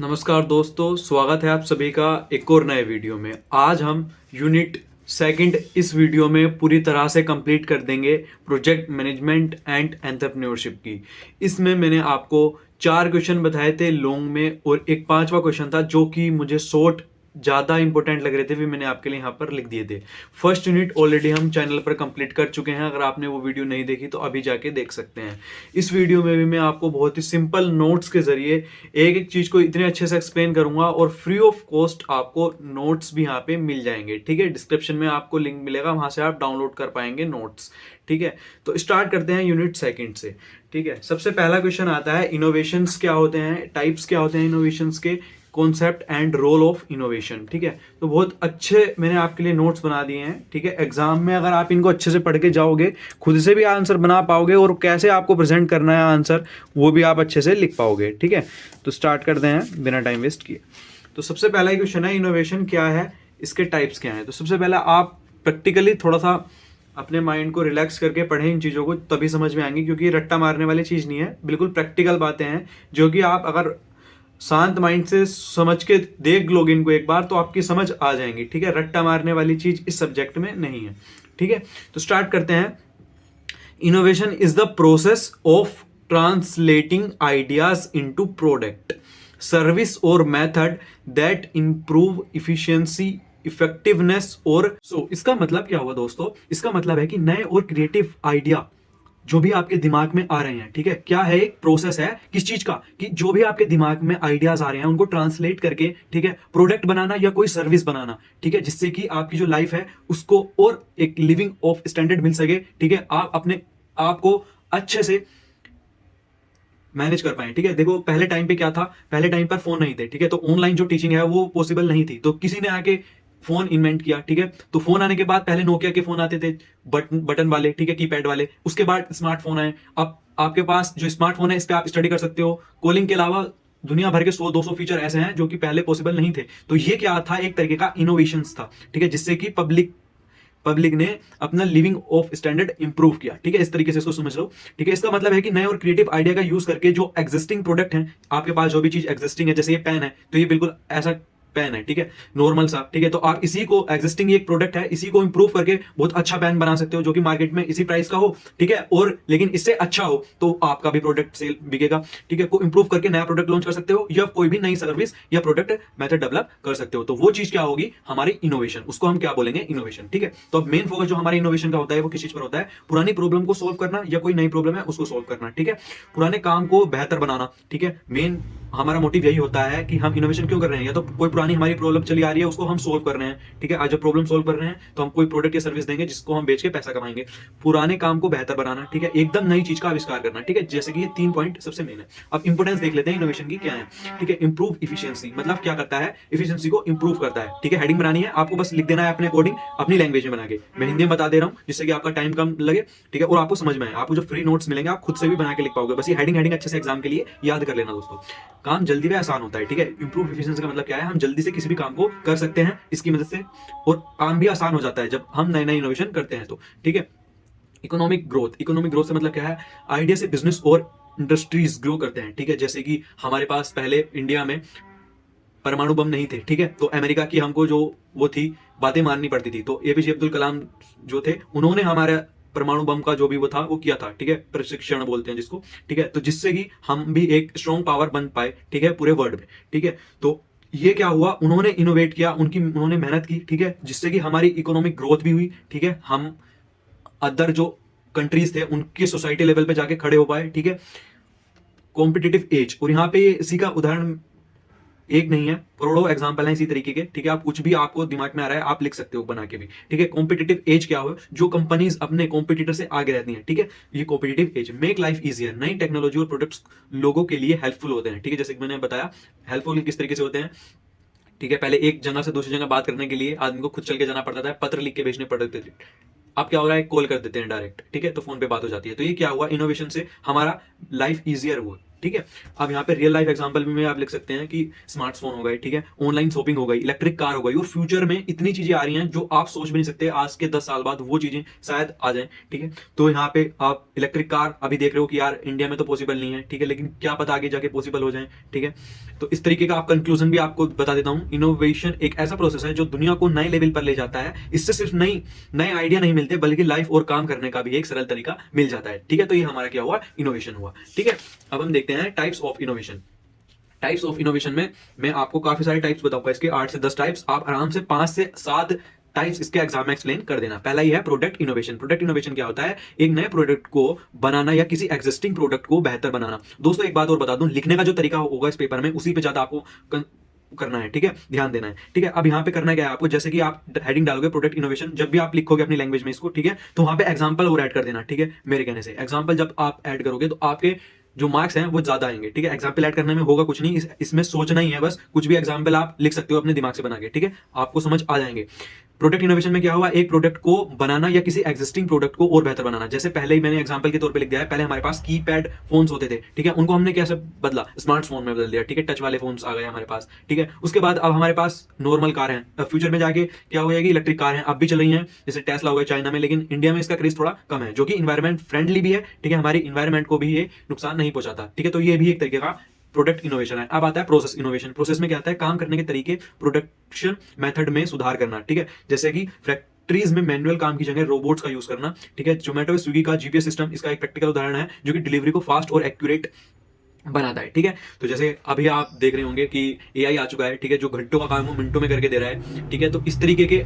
नमस्कार दोस्तों, स्वागत है आप सभी का एक और नए वीडियो में। आज हम यूनिट सेकंड इस वीडियो में पूरी तरह से कंप्लीट कर देंगे प्रोजेक्ट मैनेजमेंट एंड एंटरप्रेन्योरशिप की। इसमें मैंने आपको 4 क्वेश्चन बताए थे लॉन्ग में और एक 5वां क्वेश्चन था जो कि मुझे शॉर्ट ज़्यादा इंपॉर्टेंट लग रहे थे, भी मैंने आपके लिए यहाँ पर लिख दिए थे। फर्स्ट यूनिट ऑलरेडी हम चैनल पर कंप्लीट कर चुके हैं, अगर आपने वो वीडियो नहीं देखी तो अभी जाके देख सकते हैं। इस वीडियो में भी मैं आपको बहुत ही सिंपल नोट्स के जरिए एक एक चीज़ को इतने अच्छे से एक्सप्लेन करूंगा और फ्री ऑफ कॉस्ट आपको नोट्स भी यहाँ पे मिल जाएंगे। ठीक है, डिस्क्रिप्शन में आपको लिंक मिलेगा, वहां से आप डाउनलोड कर पाएंगे नोट्स। ठीक है, तो स्टार्ट करते हैं यूनिट सेकंड से। ठीक है, सबसे पहला क्वेश्चन आता है इनोवेशंस क्या होते हैं, टाइप्स क्या होते हैं इनोवेशंस के, concept and role of innovation. ठीक है, तो बहुत अच्छे मैंने आपके लिए नोट्स बना दिए हैं। ठीक है, एग्जाम में अगर आप इनको अच्छे से पढ़ के जाओगे, खुद से भी आंसर बना पाओगे और कैसे आपको प्रेजेंट करना है आंसर वो भी आप अच्छे से लिख पाओगे। ठीक है, तो स्टार्ट करते हैं बिना टाइम वेस्ट किए। तो सबसे पहला क्वेश्चन है इनोवेशन क्या है, इसके टाइप्स क्या हैं। तो सबसे पहला आप प्रैक्टिकली थोड़ा सा अपने माइंड को रिलैक्स करके पढ़ें इन चीज़ों को, तभी समझ में आएंगी, क्योंकि रट्टा मारने वाली चीज़ नहीं है, बिल्कुल प्रैक्टिकल बातें हैं जो कि आप अगर शांत माइंड से समझ के देख लोगे इनको एक बार तो आपकी समझ आ जाएंगी। ठीक है, रट्टा मारने वाली चीज इस सब्जेक्ट में नहीं है। ठीक है, तो स्टार्ट करते हैं। Innovation is the process of translating ideas into product, service और method that improve efficiency, effectiveness और इसका मतलब क्या हुआ दोस्तों, इसका मतलब है कि नए और क्रिएटिव आइडिया जो भी आपके दिमाग में आ रहे हैं। ठीक है, क्या है, एक प्रोसेस है किस चीज का, कि जो भी आपके दिमाग में आइडियाज आ रहे हैं उनको ट्रांसलेट करके, ठीक है, प्रोडक्ट बनाना या कोई सर्विस बनाना। ठीक है, जिससे कि आपकी जो लाइफ है उसको और एक लिविंग ऑफ स्टैंडर्ड मिल सके। ठीक है, आप अपने आप को अच्छे से मैनेज कर पाए। ठीक है, देखो पहले टाइम पे क्या था, पहले टाइम पर फोन नहीं थे। ठीक है, तो ऑनलाइन जो टीचिंग है वो पॉसिबल नहीं थी, तो किसी ने आके फोन इन्वेंट किया। ठीक है, तो फोन आने के बाद पहले नोकिया के फोन आते थे, बटन वाले, ठीक है, कीपैड वाले। उसके बाद स्मार्टफोन आए। अब आपके पास जो स्मार्टफोन है इस पे आप स्टडी कर सकते हो। कॉलिंग के अलावा दुनिया भर के 100-200 फीचर ऐसे हैं जो कि पहले पॉसिबल नहीं थे। तो ये क्या था, एक तरीके का इनोवेशन था। ठीक है, जिससे कि पब्लिक ने अपना लिविंग ऑफ स्टैंडर्ड इंप्रूव किया। ठीक है, इस तरीके से इसको समझ लो। ठीक है, इसका मतलब है कि नए और क्रिएटिव आइडिया का यूज करके जो एग्जिस्टिंग प्रोडक्ट है, आपके पास जो भी चीज एग्जिस्टिंग है, जैसे ये पेन है तो ये बिल्कुल ऐसा पेन है। ठीक है, नॉर्मल सा। ठीक है, तो आप इसी को, एग्जिस्टिंग एक प्रोडक्ट है, इसी को इंप्रूव करके बहुत अच्छा पेन बना सकते हो जो कि मार्केट में इसी प्राइस का हो। ठीक है, और लेकिन इससे अच्छा हो तो आपका भी प्रोडक्ट सेल बिकेगा। ठीक है, को इंप्रूव करके नया प्रोडक्ट लॉन्च कर सकते हो या कोई भी नई सर्विस या प्रोडक्ट मेथड डेवलप कर सकते हो। तो वो चीज क्या होगी, हमारी इनोवेशन, उसको हम क्या बोलेंगे, इनोवेशन। ठीक है, तो अब मेन फोकस जो हमारे इनोवेशन का होता है वो किस चीज पर होता है, पुरानी प्रॉब्लम को सोल्व करना या कोई नई प्रॉब्लम है उसको सोल्व करना। ठीक है, पुराने काम को बेहतर बनाना। ठीक है, मेन हमारा मोटिव यही होता है कि हम इनोवेशन क्यों कर रहे हैं, या तो कोई पुरानी हमारी प्रॉब्लम चली आ रही है उसको हम सोल्व कर रहे हैं। ठीक है, आज जब प्रॉब्लम सोल्व कर रहे हैं तो हम कोई प्रोडक्ट या सर्विस देंगे जिसको हम बेच के पैसा कमाएंगे। पुराने काम को बेहतर बनाना। ठीक है, एकदम नई चीज का आविष्कार करना। ठीक है, जैसे कि ये 3 पॉइंट सबसे मेन है। अब इंपोर्टेंस देख लेते हैं इनोवेशन की क्या है। ठीक है, इंप्रूव इफिशियंसी, मतलब क्या करता है, इफिशियंसी को इंप्रूव करता है। ठीक है, हेडिंग बनानी है आपको, बस लिख देना है अपने अकॉर्डिंग, अपनी लैंग्वेज में बना के। मैं हिंदी में बता दे रहा हूँ जिससे कि आपका टाइम कम लगे। ठीक है, और आपको समझ में आए। आपको जो फ्री नोट्स मिलेंगे आप खुद से भी बना के लिख पाओगे। बस ये हेडिंग अच्छे से एग्जाम के लिए याद कर लेना दोस्तों। काम जल्दी व आसान होता है। ठीक है, इंप्रूव एफिशिएंसी का मतलब क्या है, हम जल्दी से किसी भी काम को कर सकते हैं इसकी मदद से, और काम भी आसान हो जाता है जब हम नए नए इनोवेशन करते हैं तो। ठीक है, इकोनॉमिक ग्रोथ से मतलब क्या है, आइडिया से बिजनेस और इंडस्ट्रीज ग्रो करते हैं। ठीक है, जैसे कि हमारे पास पहले इंडिया में परमाणु बम नहीं थे। ठीक है, तो अमेरिका की हमको जो वो थी बातें माननी पड़ती थी, तो एपीजे अब्दुल कलाम जो थे उन्होंने हमारे परमाणु बम का जो भी वो था वो किया था। ठीक है, प्रशिक्षण बोलते हैं जिसको। ठीक है, तो जिससे कि हम भी एक स्ट्रॉन्ग पावर बन पाए। ठीक है, पूरे वर्ल्ड में। ठीक है, तो ये क्या हुआ, उन्होंने इनोवेट किया, उन्होंने मेहनत की। ठीक है, जिससे कि हमारी इकोनॉमिक ग्रोथ भी हुई। ठीक है, हम अदर जो कंट्रीज थे उनकी सोसाइटी लेवल पे जाके खड़े हो पाए। ठीक है, कॉम्पिटिटिव एज, और यहाँ पे इसी का उदाहरण एक नहीं है, करोड़ों एग्जांपल हैं इसी तरीके के। ठीक है, आप कुछ भी आपको दिमाग में आ रहा है आप लिख सकते हो बना के भी। ठीक है, कॉम्पिटिटिव एज क्या हो, जो कंपनीज अपने कॉम्पिटिटर से आगे रहती हैं। ठीक है, ये competitive as. Make life easier, नई टेक्नोलॉजी और प्रोडक्ट्स लोगों के लिए हेल्पफुल होते हैं। ठीक है, जैसे कि मैंने बताया हेल्पफुल किस तरीके से होते हैं। ठीक है, पहले एक जगह से दूसरी जगह बात करने के लिए आदमी को खुद चल के जाना पड़ता था, पत्र लिख के भेजने पड़ते थे। अब क्या हो रहा है, कॉल कर देते हैं डायरेक्ट। ठीक है, तो फोन पे बात हो जाती है। तो ये क्या हुआ, इनोवेशन से हमारा लाइफ इजियर हुआ। ठीक है। अब यहाँ पे रियल लाइफ एग्जांपल भी में आप लिख सकते हैं कि स्मार्टफोन हो गए, ठीक है, ऑनलाइन शॉपिंग हो गई, इलेक्ट्रिक कार हो गई, और फ्यूचर में इतनी चीजें आ रही हैं जो आप सोच भी नहीं सकते, आज के 10 साल बाद वो चीजें शायद आ जाए, ठीक है। तो यहाँ पे आप इलेक्ट्रिक कार अभी देख रहे हो कि यार इंडिया में तो पॉसिबल नहीं है, ठीक है, लेकिन क्या पता आगे जाके पॉसिबल हो जाए, ठीक है। तो इस तरीके का आप कंक्लूजन भी आपको बता देता हूं। इनोवेशन एक ऐसा प्रोसेस है जो दुनिया को नए लेवल पर ले जाता है। इससे सिर्फ नए आइडिया नहीं मिलते, बल्कि लाइफ और काम करने का भी एक सरल तरीका मिल जाता है, ठीक है। तो ये हमारा क्या हुआ, इनोवेशन हुआ, ठीक है। अब हम देखते हैं types of innovation. Types of innovation में मैं आपको काफी सारे टाइप्स बताऊंगा, इसके 8 से 10 टाइप्स, आप आराम से 5 से 7 टाइप्स इसके एग्जाम में एक्सप्लेन कर देना। पहला ही है प्रोडक्ट इनोवेशन। प्रोडक्ट इनोवेशन क्या होता है, एक नए प्रोडक्ट को बनाना या किसी एग्जिस्टिंग प्रोडक्ट को बेहतर बनाना। दोस्तों एक बात और बता दूं, लिखने का जो तरीका होगा इस पेपर में उसी पे ज्यादा आपको करना है, ठीक है, ध्यान देना है, ठीक है। अब यहाँ पे करना क्या है आपको, जैसे कि आप हेडिंग डालोगे प्रोडक्ट इनोवेशन, जब भी आप लिखोगे अपनी लैंग्वेज में इसको, ठीक है, तो वहां पे एग्जांपल और ऐड कर देना, ठीक है। मेरे कहने से एग्जांपल जब आप ऐड करोगे तो आपके जो मार्क्स हैं वो ज्यादा आएंगे, ठीक है। एग्जांपल ऐड करने में होगा कुछ नहीं, इसमें सोचना ही है बस, कुछ भी एग्जांपल आप लिख सकते हो अपने दिमाग से बना के, ठीक है, आपको समझ आ जाएंगे। प्रोडक्ट इनोवेशन में क्या हुआ, एक प्रोडक्ट को बनाना या किसी एग्जिस्टिंग प्रोडक्ट को और बेहतर बनाना। जैसे पहले ही मैंने एग्जांपल के तौर पे लिख दिया है, पहले हमारे पास कीपैड फोन्स होते थे, ठीक है, उनको हमने कैसे बदला, स्मार्टफोन में बदल दिया, ठीक है, टच वाले फोन्स आ गए हमारे पास, ठीक है। उसके बाद अब हमारे पास नॉर्मल कार है, अब फ्यूचर में जाके क्या हो जाएगी, इलेक्ट्रिक कार है, अब भी चल रही है, जैसे टेस्ला हो गया चाइना में, लेकिन इंडिया में इसका क्रेज थोड़ा कम है, जो कि इन्वायरमेंट फ्रेंडली भी है, ठीक है, हमारी इन्वायरमेंट को भी ये नुकसान नहीं पहुंचाता, ठीक है। तो ये भी एक तरीके का प्रोडक्ट इनोवेशन है। अब आता है प्रोसेस इनोवेशन। प्रोसेस में क्या आता है, काम करने के तरीके, प्रोडक्शन मेथड में सुधार करना, ठीक है, जैसे कि फैक्ट्रीज में मैनुअल काम की जगह रोबोट्स का यूज करना, ठीक है। जोमेटो स्विगी का जीपीएस सिस्टम इसका एक प्रैक्टिकल उदाहरण है, जो कि डिलीवरी को फास्ट और एक्यूरेट बनाता है, ठीक है। तो जैसे अभी आप देख रहे होंगे कि एआई आ चुका है, ठीक है, जो घंटों का काम वो मिनटों में करके दे रहा है, ठीक है। तो इस तरीके के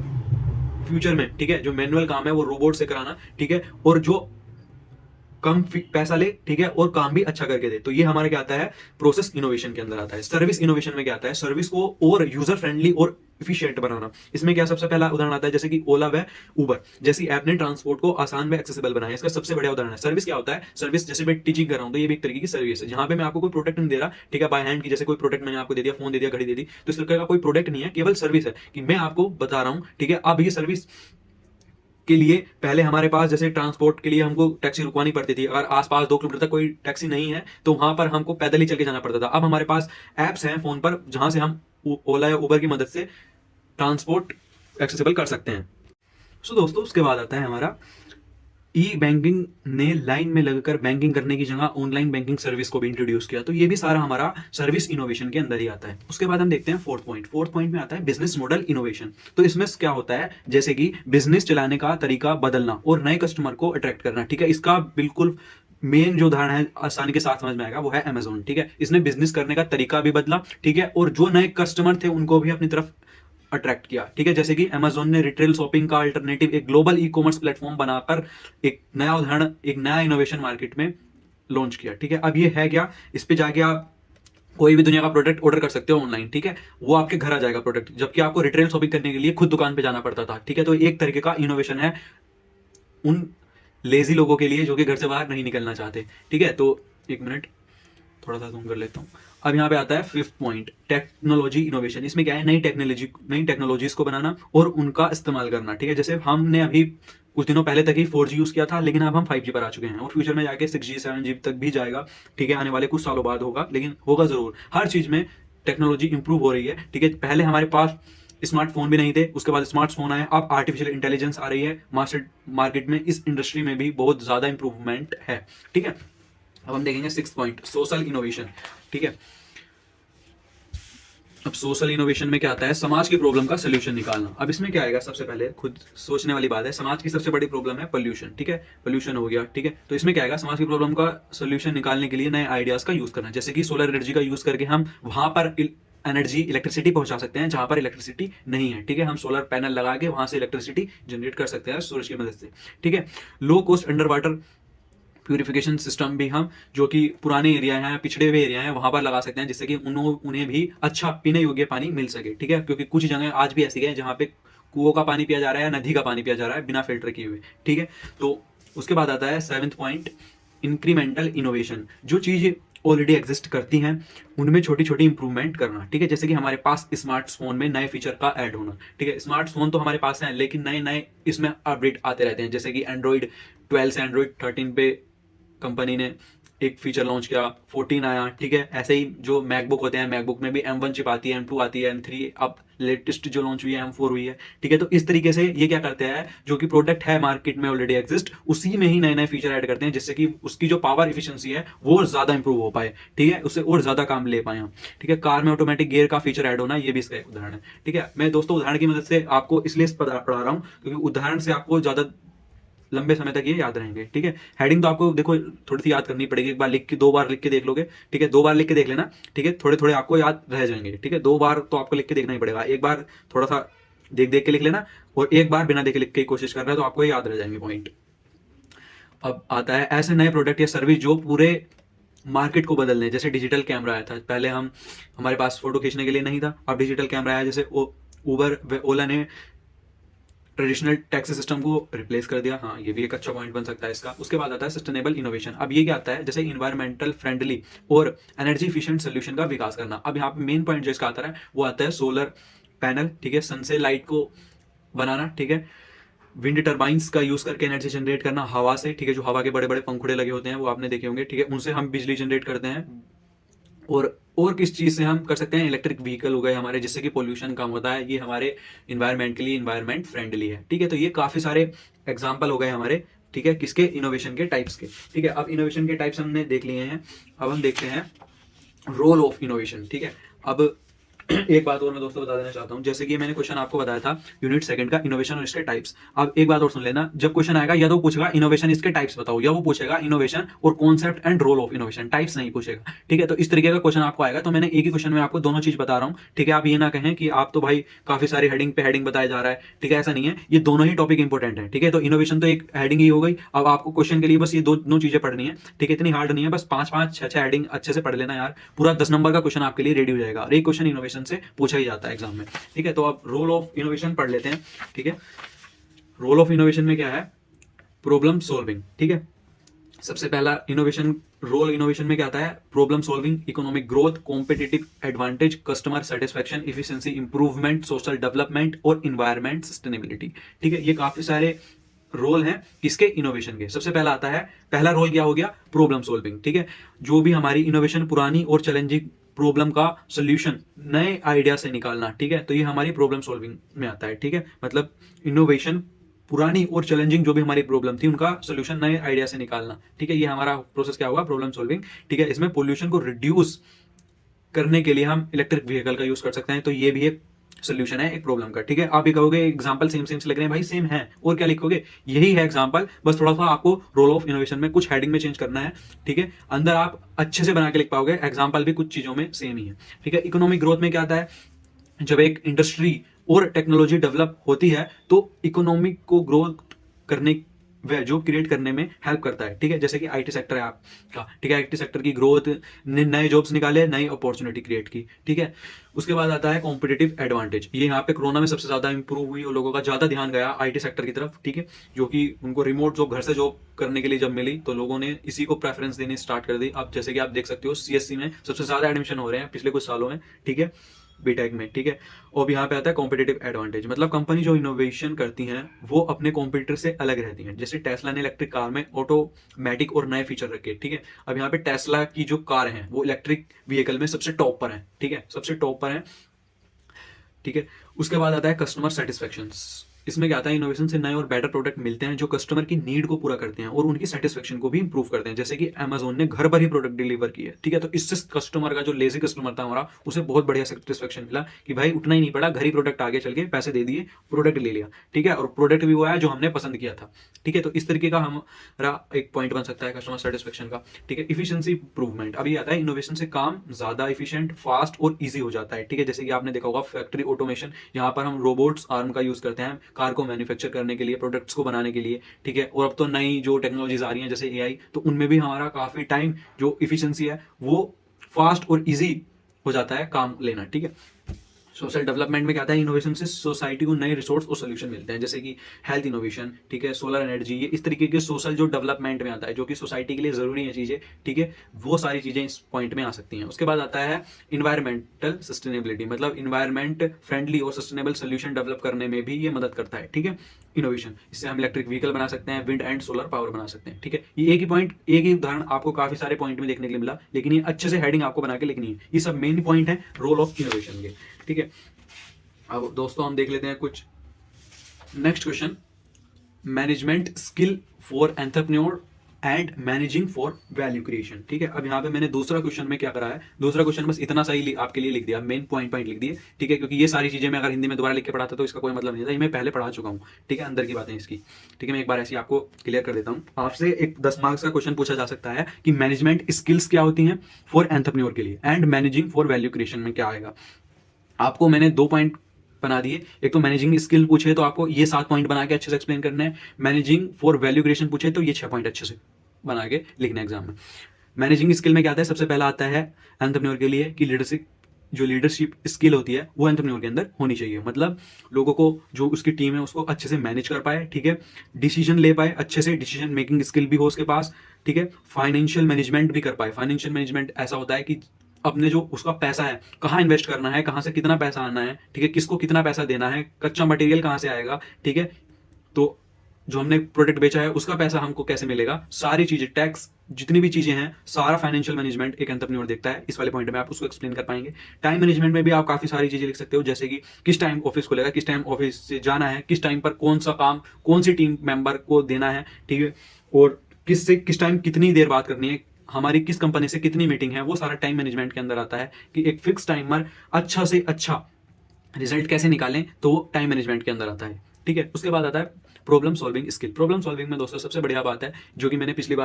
फ्यूचर में, ठीक है, जो मैनुअल काम है वो रोबोट से कराना, ठीक है, और जो कम पैसा ले, ठीक है, और काम भी अच्छा करके दे। तो ये हमारा क्या आता है, प्रोसेस इनोवेशन के अंदर आता है। सर्विस इनोवेशन में क्या आता है, सर्विस को और यूजर फ्रेंडली और इफिशिएंट बनाना। इसमें क्या सबसे पहला उदाहरण आता है, जैसे कि ओला व उबर जैसी ऐप ने ट्रांसपोर्ट को आसान व एक्सेसिबल बनाया, इसका सबसे बढ़िया उदाहरण है। सर्विस क्या होता है, सर्विस जैसे मैं टीचिंग कर रहा हूं तो ये भी एक तरीके की सर्विस है, जहां पे मैं आपको कोई प्रोडक्ट नहीं दे रहा, ठीक है, बाय हैंड की, जैसे कोई प्रोडक्ट मैंने आपको दे दिया, फोन दे दिया, घड़ी दे दी, तो इस तरह का कोई प्रोडक्ट नहीं है, केवल सर्विस है कि मैं आपको बता रहा हूं, ठीक है। अब ये सर्विस के लिए पहले हमारे पास जैसे ट्रांसपोर्ट के लिए हमको टैक्सी रुकवानी पड़ती थी, अगर आसपास 2 किलोमीटर तक कोई टैक्सी नहीं है तो वहां पर हमको पैदल ही चल के जाना पड़ता था। अब हमारे पास एप्स हैं फोन पर जहां से हम ओला या उबर की मदद से ट्रांसपोर्ट एक्सेसिबल कर सकते हैं। सो दोस्तों उसके बाद आता है हमारा ई बैंकिंग ने लाइन में लगकर बैंकिंग करने की जगह ऑनलाइन बैंकिंग सर्विस को भी इंट्रोड्यूस किया। तो ये भी सारा हमारा सर्विस इनोवेशन के अंदर ही आता है। उसके बाद हम देखते हैं फोर्थ पॉइंट। फोर्थ पॉइंट में आता है बिजनेस मॉडल इनोवेशन। तो इसमें क्या होता है, जैसे कि बिजनेस चलाने का तरीका बदलना और नए कस्टमर को अट्रैक्ट करना, ठीक है। इसका बिल्कुल मेन जो उदाहरण है आसानी के साथ समझ में आएगा वो है अमेजोन, ठीक है। इसने बिजनेस करने का तरीका भी बदला, ठीक है, और जो नए कस्टमर थे उनको भी अपनी तरफ अट्रैक्ट किया, ठीक है। जैसे कि अमेजोन ने रिटेल शॉपिंग का अल्टरनेटिव एक ग्लोबल ई कॉमर्स प्लेटफॉर्म बनाकर एक नया उदाहरण, एक नया इनोवेशन मार्केट में लॉन्च किया, ठीक है। अब ये है क्या, इस पे जाके आप कोई भी दुनिया का प्रोडक्ट ऑर्डर कर सकते हो ऑनलाइन, ठीक है, वो आपके घर आ जाएगा प्रोडक्ट, जबकि आपको रिटेल शॉपिंग करने के लिए खुद दुकान पे जाना पड़ता था, ठीक है। तो एक तरीके का इनोवेशन है उन लेजी लोगों के लिए जो कि घर से बाहर नहीं निकलना चाहते, ठीक है। तो एक मिनट थोड़ा सा जूम कर लेता हूँ। अब यहाँ पे आता है फिफ्थ पॉइंट, टेक्नोलॉजी इनोवेशन। इसमें क्या है, नई टेक्नोलॉजीज को बनाना और उनका इस्तेमाल करना, ठीक है। जैसे हमने अभी कुछ दिनों पहले तक ही 4G यूज किया था, लेकिन अब हम 5G पर आ चुके हैं और फ्यूचर में जाके 6G 7G तक भी जाएगा, ठीक है, आने वाले कुछ सालों बाद होगा, लेकिन होगा जरूर। हर चीज में टेक्नोलॉजी इंप्रूव हो रही है, ठीक है। पहले हमारे पास स्मार्टफोन भी नहीं थे, उसके बाद स्मार्टफोन आए, अब आर्टिफिशियल इंटेलिजेंस आ रही है मार्केट में, इस इंडस्ट्री में भी बहुत ज्यादा इंप्रूवमेंट है, ठीक है। अब हम देखेंगे सिक्स्थ पॉइंट, सोशल इनोवेशन, ठीक है। अब सोशल इनोवेशन में क्या आता है, समाज की प्रॉब्लम का सोल्यूशन निकालना। अब इसमें क्या आएगा, सबसे पहले खुद सोचने वाली बात है, समाज की सबसे बड़ी प्रॉब्लम है पोल्यूशन, ठीक है, पोल्यूशन हो गया, ठीक है। तो इसमें क्या आएगा, समाज की प्रॉब्लम का सोल्यूशन निकालने के लिए नए आइडियाज का यूज करना, जैसे कि सोलर एनर्जी का यूज करके हम वहां पर एनर्जी इलेक्ट्रिसिटी पहुंचा सकते हैं जहां पर इलेक्ट्रिसिटी नहीं है, ठीक है। हम सोलर पैनल लगा के वहां से इलेक्ट्रिसिटी जनरेट कर सकते हैं सूरज की मदद से, ठीक है। Low cost under water purification system भी हम जो कि पुराने एरिया हैं, पिछड़े हुए एरिया हैं, वहां पर लगा सकते हैं, जिससे कि उन्हें भी अच्छा पीने योग्य पानी मिल सके, ठीक है। क्योंकि कुछ जगह आज भी ऐसी है जहाँ पे कुओं का पानी पिया जा रहा है या नदी का पानी पिया जा रहा है बिना फिल्टर किए हुए, ठीक है। तो उसके बाद आता है सेवेंथ पॉइंट, इंक्रीमेंटल इनोवेशन। जो चीज ऑलरेडी एग्जिस्ट करती हैं उनमें छोटी छोटी इंप्रूवमेंट करना, ठीक है। जैसे कि हमारे पास स्मार्टफोन में नए फीचर का ऐड होना, ठीक है। स्मार्टफोन तो हमारे पास है, लेकिन नए नए इसमें अपडेट आते रहते हैं, जैसे कि एंड्रॉइड 12 से एंड्रॉइड 13 पे कंपनी ने एक फीचर लॉन्च किया, 14 आया, ठीक है। ऐसे ही जो मैकबुक होते हैं, मैकबुक में भी M1 चिप आती है, M2 आती है, M3 अब लेटेस्ट जो लॉन्च हुई है M4 हुई है, ठीक है। तो इस तरीके से ये क्या करते हैं, जो कि प्रोडक्ट है मार्केट में ऑलरेडी एग्जिस्ट, उसी में ही नए नए फीचर ऐड करते हैं, जिससे कि उसकी जो पावर इफिशियंसी है वो ज्यादा इंप्रूव हो पाए, ठीक है, उससे और ज्यादा काम ले पाए हम, ठीक है। कार में ऑटोमेटिक गियर का फीचर ऐड होना, ये भी इसका एक उदाहरण है, ठीक है। मैं दोस्तों उदाहरण की मदद से आपको इसलिए पढ़ा रहा हूँ क्योंकि उदाहरण से आपको ज्यादा लंबे समय तक ये याद रहेंगे, ठीक है। हेडिंग तो आपको देखो थोड़ी सी याद करनी पड़ेगी, एक बार लिख के 2 बार लिख के देख लोगे, ठीक है, 2 बार लिख के देख लेना, ठीक है, थोड़े थोड़े आपको याद रह जाएंगे, ठीक है। 2 बार तो आपको लिख के देखना ही पड़ेगा, एक बार थोड़ा सा देख देख के लिख लेना और एक बार बिना देखे लिख के कोशिश कर रहा है तो आपको याद रह जाएंगे पॉइंट। अब आता है ऐसे नए प्रोडक्ट या सर्विस जो पूरे मार्केट को बदल दें, जैसे डिजिटल कैमरा आया था, पहले हमारे पास फोटो खींचने के लिए नहीं था, अब डिजिटल कैमरा आया, जैसे उबर व ओला ने ट्रेडिशनल टैक्सी सिस्टम को रिप्लेस कर दिया, हाँ ये भी एक अच्छा पॉइंट बन सकता है इसका। उसके बाद आता है सस्टेनेबल इनोवेशन। अब ये क्या आता है, जैसे इन्वायरमेंटल फ्रेंडली और एनर्जी इफिशिएंट सोल्यूशन का विकास करना। अब यहाँ पे मेन पॉइंट जो इसका आता है वो आता है सोलर पैनल, ठीक है, सन से लाइट को बनाना, ठीक है, विंड टर्बाइंस का यूज करके एनर्जी जनरेट करना हवा से, ठीक है, जो हवा के बड़े बड़े पंखुड़े लगे होते हैं वो आपने देखे होंगे, ठीक है, उनसे हम बिजली जनरेट करते हैं। और किस चीज से हम कर सकते हैं, इलेक्ट्रिक व्हीकल हो गए हमारे, जिससे कि पोल्यूशन कम होता है, ये हमारे इन्वायरमेंट के लिए इन्वायरमेंट फ्रेंडली है, ठीक है। तो ये काफी सारे एग्जाम्पल हो गए हमारे, ठीक है, किसके, इनोवेशन के टाइप्स के, ठीक है। अब इनोवेशन के टाइप्स हमने देख लिए हैं, अब हम देखते हैं रोल ऑफ इनोवेशन, ठीक है। अब एक बात और मैं दोस्तों बता देना चाहता हूं, जैसे कि मैंने क्वेश्चन आपको बताया था यूनिट सेकंड का, इनोवेशन और इसके टाइप्स। अब एक बात और सुन लेना, जब क्वेश्चन आएगा या तो पूछेगा इनोवेशन इसके टाइप्स बताओ, या वो पूछेगा इनोवेशन और concept and role of innovation, types नहीं पूछेगा, ठीक है। तो इस तरीके का क्वेश्चन आपको आएगा, तो मैंने एक ही क्वेश्चन में आपको दोनों चीज बता रहा हूँ, ठीक है। आप ये ना कहें कि आप तो भाई काफी सारी हेडिंग पे हेडिंग बताया जा रहा है, ठीक है, ऐसा नहीं है, ये दोनों ही टॉपिक इंपॉर्टेंट है, ठीक है। तो इनोवेशन तो एक हेडिंग ही हो गई, अब आपको क्वेश्चन के लिए बस ये दोनों चीजें पढ़नी है, ठीक है, इतनी हार्ड नहीं है, बस 5-5 6-6 हेडिंग अच्छे से पढ़ लेना यार, पूरा 10 नंबर का क्वेश्चन आपके लिए रेडी हो जाएगा, और एक क्वेश्चन इनोवेशन से पूछा ही जाता है एग्जाम में, ठीक है। तो अब रोल ऑफ इनोवेशन पढ़ लेते हैं, ठीक है। रोल ऑफ इनोवेशन में क्या है, प्रॉब्लम सॉल्विंग, ठीक है। सबसे पहला इनोवेशन रोल इनोवेशन में क्या आता है, problem solving, economic growth, competitive advantage, customer satisfaction, efficiency improvement, social development और इन्वायरमेंट सस्टेनेबिलिटी, ठीक है। ये काफी सारे रोल हैं किसके, इनोवेशन के। सबसे पहला आता है, पहला रोल क्या हो गया, प्रॉब्लम सॉल्विंग, ठीक है। जो भी हमारी इनोवेशन पुरानी और चैलेंजिंग प्रॉब्लम का सोल्यूशन नए आइडिया से निकालना, ठीक है, तो ये हमारी प्रॉब्लम सॉल्विंग में आता है, ठीक है। मतलब इनोवेशन पुरानी और चैलेंजिंग जो भी हमारी प्रॉब्लम थी उनका सोल्यूशन नए आइडिया से निकालना, ठीक है, ये हमारा प्रोसेस क्या होगा, प्रॉब्लम सॉल्विंग, ठीक है। इसमें पोल्यूशन को रिड्यूस करने के लिए हम इलेक्ट्रिक व्हीकल का यूज कर सकते हैं, तो ये भी एक सोल्यूशन है एक प्रॉब्लम का, ठीक है। आप ये कहोगे एग्जांपल सेम सेम से लग रहे हैं, भाई सेम है और क्या लिखोगे, यही है एग्जांपल, बस थोड़ा सा आपको रोल ऑफ इनोवेशन में कुछ हेडिंग में चेंज करना है, ठीक है। अंदर आप अच्छे से बना के लिख पाओगे, एग्जांपल भी कुछ चीजों में सेम ही है, ठीक है। इकोनॉमिक ग्रोथ में क्या आता है, जब एक इंडस्ट्री और टेक्नोलॉजी डेवलप होती है तो इकोनॉमिक को ग्रोथ करने व जॉब क्रिएट करने में हेल्प करता है, ठीक है। जैसे कि आईटी सेक्टर है आपका, ठीक है, आईटी सेक्टर की ग्रोथ ने नए जॉब्स निकाले, नई अपॉर्चुनिटी क्रिएट की, ठीक है। उसके बाद आता है कॉम्पिटिटिव एडवांटेज, ये यहाँ पे कोरोना में सबसे ज्यादा इंप्रूव हुई और लोगों का ज्यादा ध्यान गया आईटी सेक्टर की तरफ, ठीक है, जो कि उनको रिमोट जॉब, घर से जॉब करने के लिए जब मिली तो लोगों ने इसी को प्रेफरेंस देनी स्टार्ट कर दी। अब जैसे कि आप देख सकते हो सीएससी में सबसे ज्यादा एडमिशन हो रहे हैं पिछले कुछ सालों में, ठीक है, बीटेक में, ठीक है। और यहाँ पे आता है कॉम्पिटिटिव एडवांटेज, मतलब कंपनी जो इनोवेशन करती हैं वो अपने कॉम्पिटिटर से अलग रहती हैं। जैसे टेस्ला ने इलेक्ट्रिक कार में ऑटोमेटिक और नए फीचर रखे, ठीक है। अब यहाँ पे टेस्ला की जो कार है वो इलेक्ट्रिक व्हीकल में सबसे टॉप पर है, ठीक है, सबसे टॉप पर है, ठीक है। उसके बाद आता है कस्टमर सेटिस्फेक्शन, इसमें क्या आता है, इनोवेशन से नए और बेटर प्रोडक्ट मिलते हैं जो कस्टमर की नीड को पूरा करते हैं और उनकी सेटिस्फेक्शन को भी इंप्रूव करते हैं। जैसे कि अमेजोन ने घर पर ही प्रोडक्ट डिलीवर किए, ठीक है, तो इससे कस्टमर का जो लेजी कस्टमर था हमारा उसे बहुत बढ़िया सेटिस्फेक्शन मिला कि भाई उठना ही नहीं पड़ा, घर ही प्रोडक्ट आगे चल के पैसे दे दिए, प्रोडक्ट ले लिया, ठीक है, और प्रोडक्ट भी वो आया जो हमने पसंद किया था, ठीक है। तो इस तरीके का हमारा एक पॉइंट बन सकता है कस्टमर सेटिस्फेक्शन का, ठीक है। इफिशियंसी इंप्रूवमेंट, अभी आता है इनोवेशन से काम ज्यादा इफिशियंट, फास्ट और ईजी हो जाता है, ठीक है। जैसे कि आपने देखा होगा फैक्ट्री ऑटोमेशन, यहाँ पर हम रोबोट्स आर्म का यूज करते हैं कार को मैन्युफैक्चर करने के लिए, प्रोडक्ट्स को बनाने के लिए, ठीक है। और अब तो नई जो टेक्नोलॉजीज आ रही हैं जैसे एआई, तो उनमें भी हमारा काफी टाइम जो इफिशियंसी है वो फास्ट और इजी हो जाता है काम लेना, ठीक है। सोशल डेवलपमेंट में क्या आता है, इनोवेशन से सोसाइटी को नए रिसोर्स और सोल्यूशन मिलते हैं, जैसे कि हेल्थ इनोवेशन, ठीक है, सोलर एनर्जी, ये इस तरीके के सोशल जो डेवलपमेंट में आता है जो कि सोसाइटी के लिए जरूरी है चीजें, ठीक है, वो सारी चीजें इस पॉइंट में आ सकती हैं। उसके बाद आता है इन्वायरमेंटल सस्टेनेबिलिटी, मतलब इन्वायरमेंट फ्रेंडली और सस्टेनेबल सोल्यूशन डेवलप करने में भी ये मदद करता है, ठीक है। इनोवेशन। इससे हम इलेक्ट्रिक व्हीकल बना सकते हैं, विंड एंड सोलर पावर बना सकते हैं। ठीक है, ये एक ही पॉइंट, एक ही उदाहरण आपको काफी सारे पॉइंट में देखने के लिए मिला, लेकिन ये अच्छे से हेडिंग आपको बना के लिखनी है। ये सब मेन पॉइंट है रोल ऑफ इनोवेशन के। ठीक है, अब दोस्तों हम देख लेते हैं कुछ next question. Management skill for entrepreneur and managing for value creation. ठीक है, अब यहाँ पे मैंने दूसरा क्वेश्चन में क्या करा है, दूसरा क्वेश्चन बस इतना सही आपके लिए लिख दिया, मेन पॉइंट लिख दिए। ठीक है, क्योंकि ये सारी चीजें मैं अगर हिंदी में दोबारा लिख के पढ़ाता तो इसका कोई मतलब नहीं था, ये मैं पहले पढ़ा चुका हूँ। ठीक है, अंदर की बातें इसकी। ठीक है, मैं एक बार ऐसी आपको क्लियर कर देता हूँ। आपसे एक 10 मार्क्स का क्वेश्चन पूछा जा सकता है कि मैनेजमेंट स्किल्स क्या होती हैं फॉर एंटरप्रेन्योर के लिए, and managing for value creation में क्या आएगा। आपको मैंने 2 पॉइंट बना दिए, एक तो मैनेजिंग स्किल पूछे तो आपको ये 7 पॉइंट बना के अच्छे से एक्सप्लेन करना है। मैनेजिंग फॉर वैल्यू क्रिएशन पूछे तो ये 6 पॉइंट अच्छे से बना के लिखना है एग्जाम में। मैनेजिंग स्किल में क्या आता है, सबसे पहला आता है एंटरप्रेन्योर के लिए कि लीडरशिप स्किल होती है वो एंटरप्रेन्योर के अंदर होनी चाहिए। मतलब लोगों को, जो उसकी टीम है उसको अच्छे से मैनेज कर पाए। ठीक है, डिसीजन ले पाए, अच्छे से डिसीजन मेकिंग स्किल भी हो उसके पास। ठीक है, फाइनेंशियल मैनेजमेंट भी कर पाए। फाइनेंशियल मैनेजमेंट ऐसा होता है कि अपने जो उसका पैसा है कहाँ इन्वेस्ट करना है, कहाँ से कितना पैसा आना है, ठीक है, किसको कितना पैसा देना है, कच्चा मटेरियल कहाँ से आएगा। ठीक है, तो जो हमने प्रोडक्ट बेचा है उसका पैसा हमको कैसे मिलेगा, सारी चीजें, टैक्स, जितनी भी चीजें हैं, सारा फाइनेंशियल मैनेजमेंट एक एंटरप्रेन्योर देखता है। इस वाले पॉइंट में आप उसको एक्सप्लेन कर पाएंगे। टाइम मैनेजमेंट में भी आप काफी सारी चीजें लिख सकते हो, जैसे कि किस टाइम ऑफिस खुलेगा, किस टाइम ऑफिस से जाना है, किस टाइम पर कौन सा काम कौन सी टीम मेंबर को देना है। ठीक है, और किस टाइम कितनी देर बात करनी है, हमारी किस कंपनी से कितनी मीटिंग है, वो सारा टाइम मैनेजमेंट के अंदर आता है। कि एक फिक्स टाइमर अच्छा से अच्छा रिजल्ट कैसे निकालें, तो टाइम मैनेजमेंट के अंदर आता है। ठीक है, उसके बाद आता है problem solving skill. Problem solving में दोस्तों सबसे बढ़िया बात है, जो कि मैंने पिछले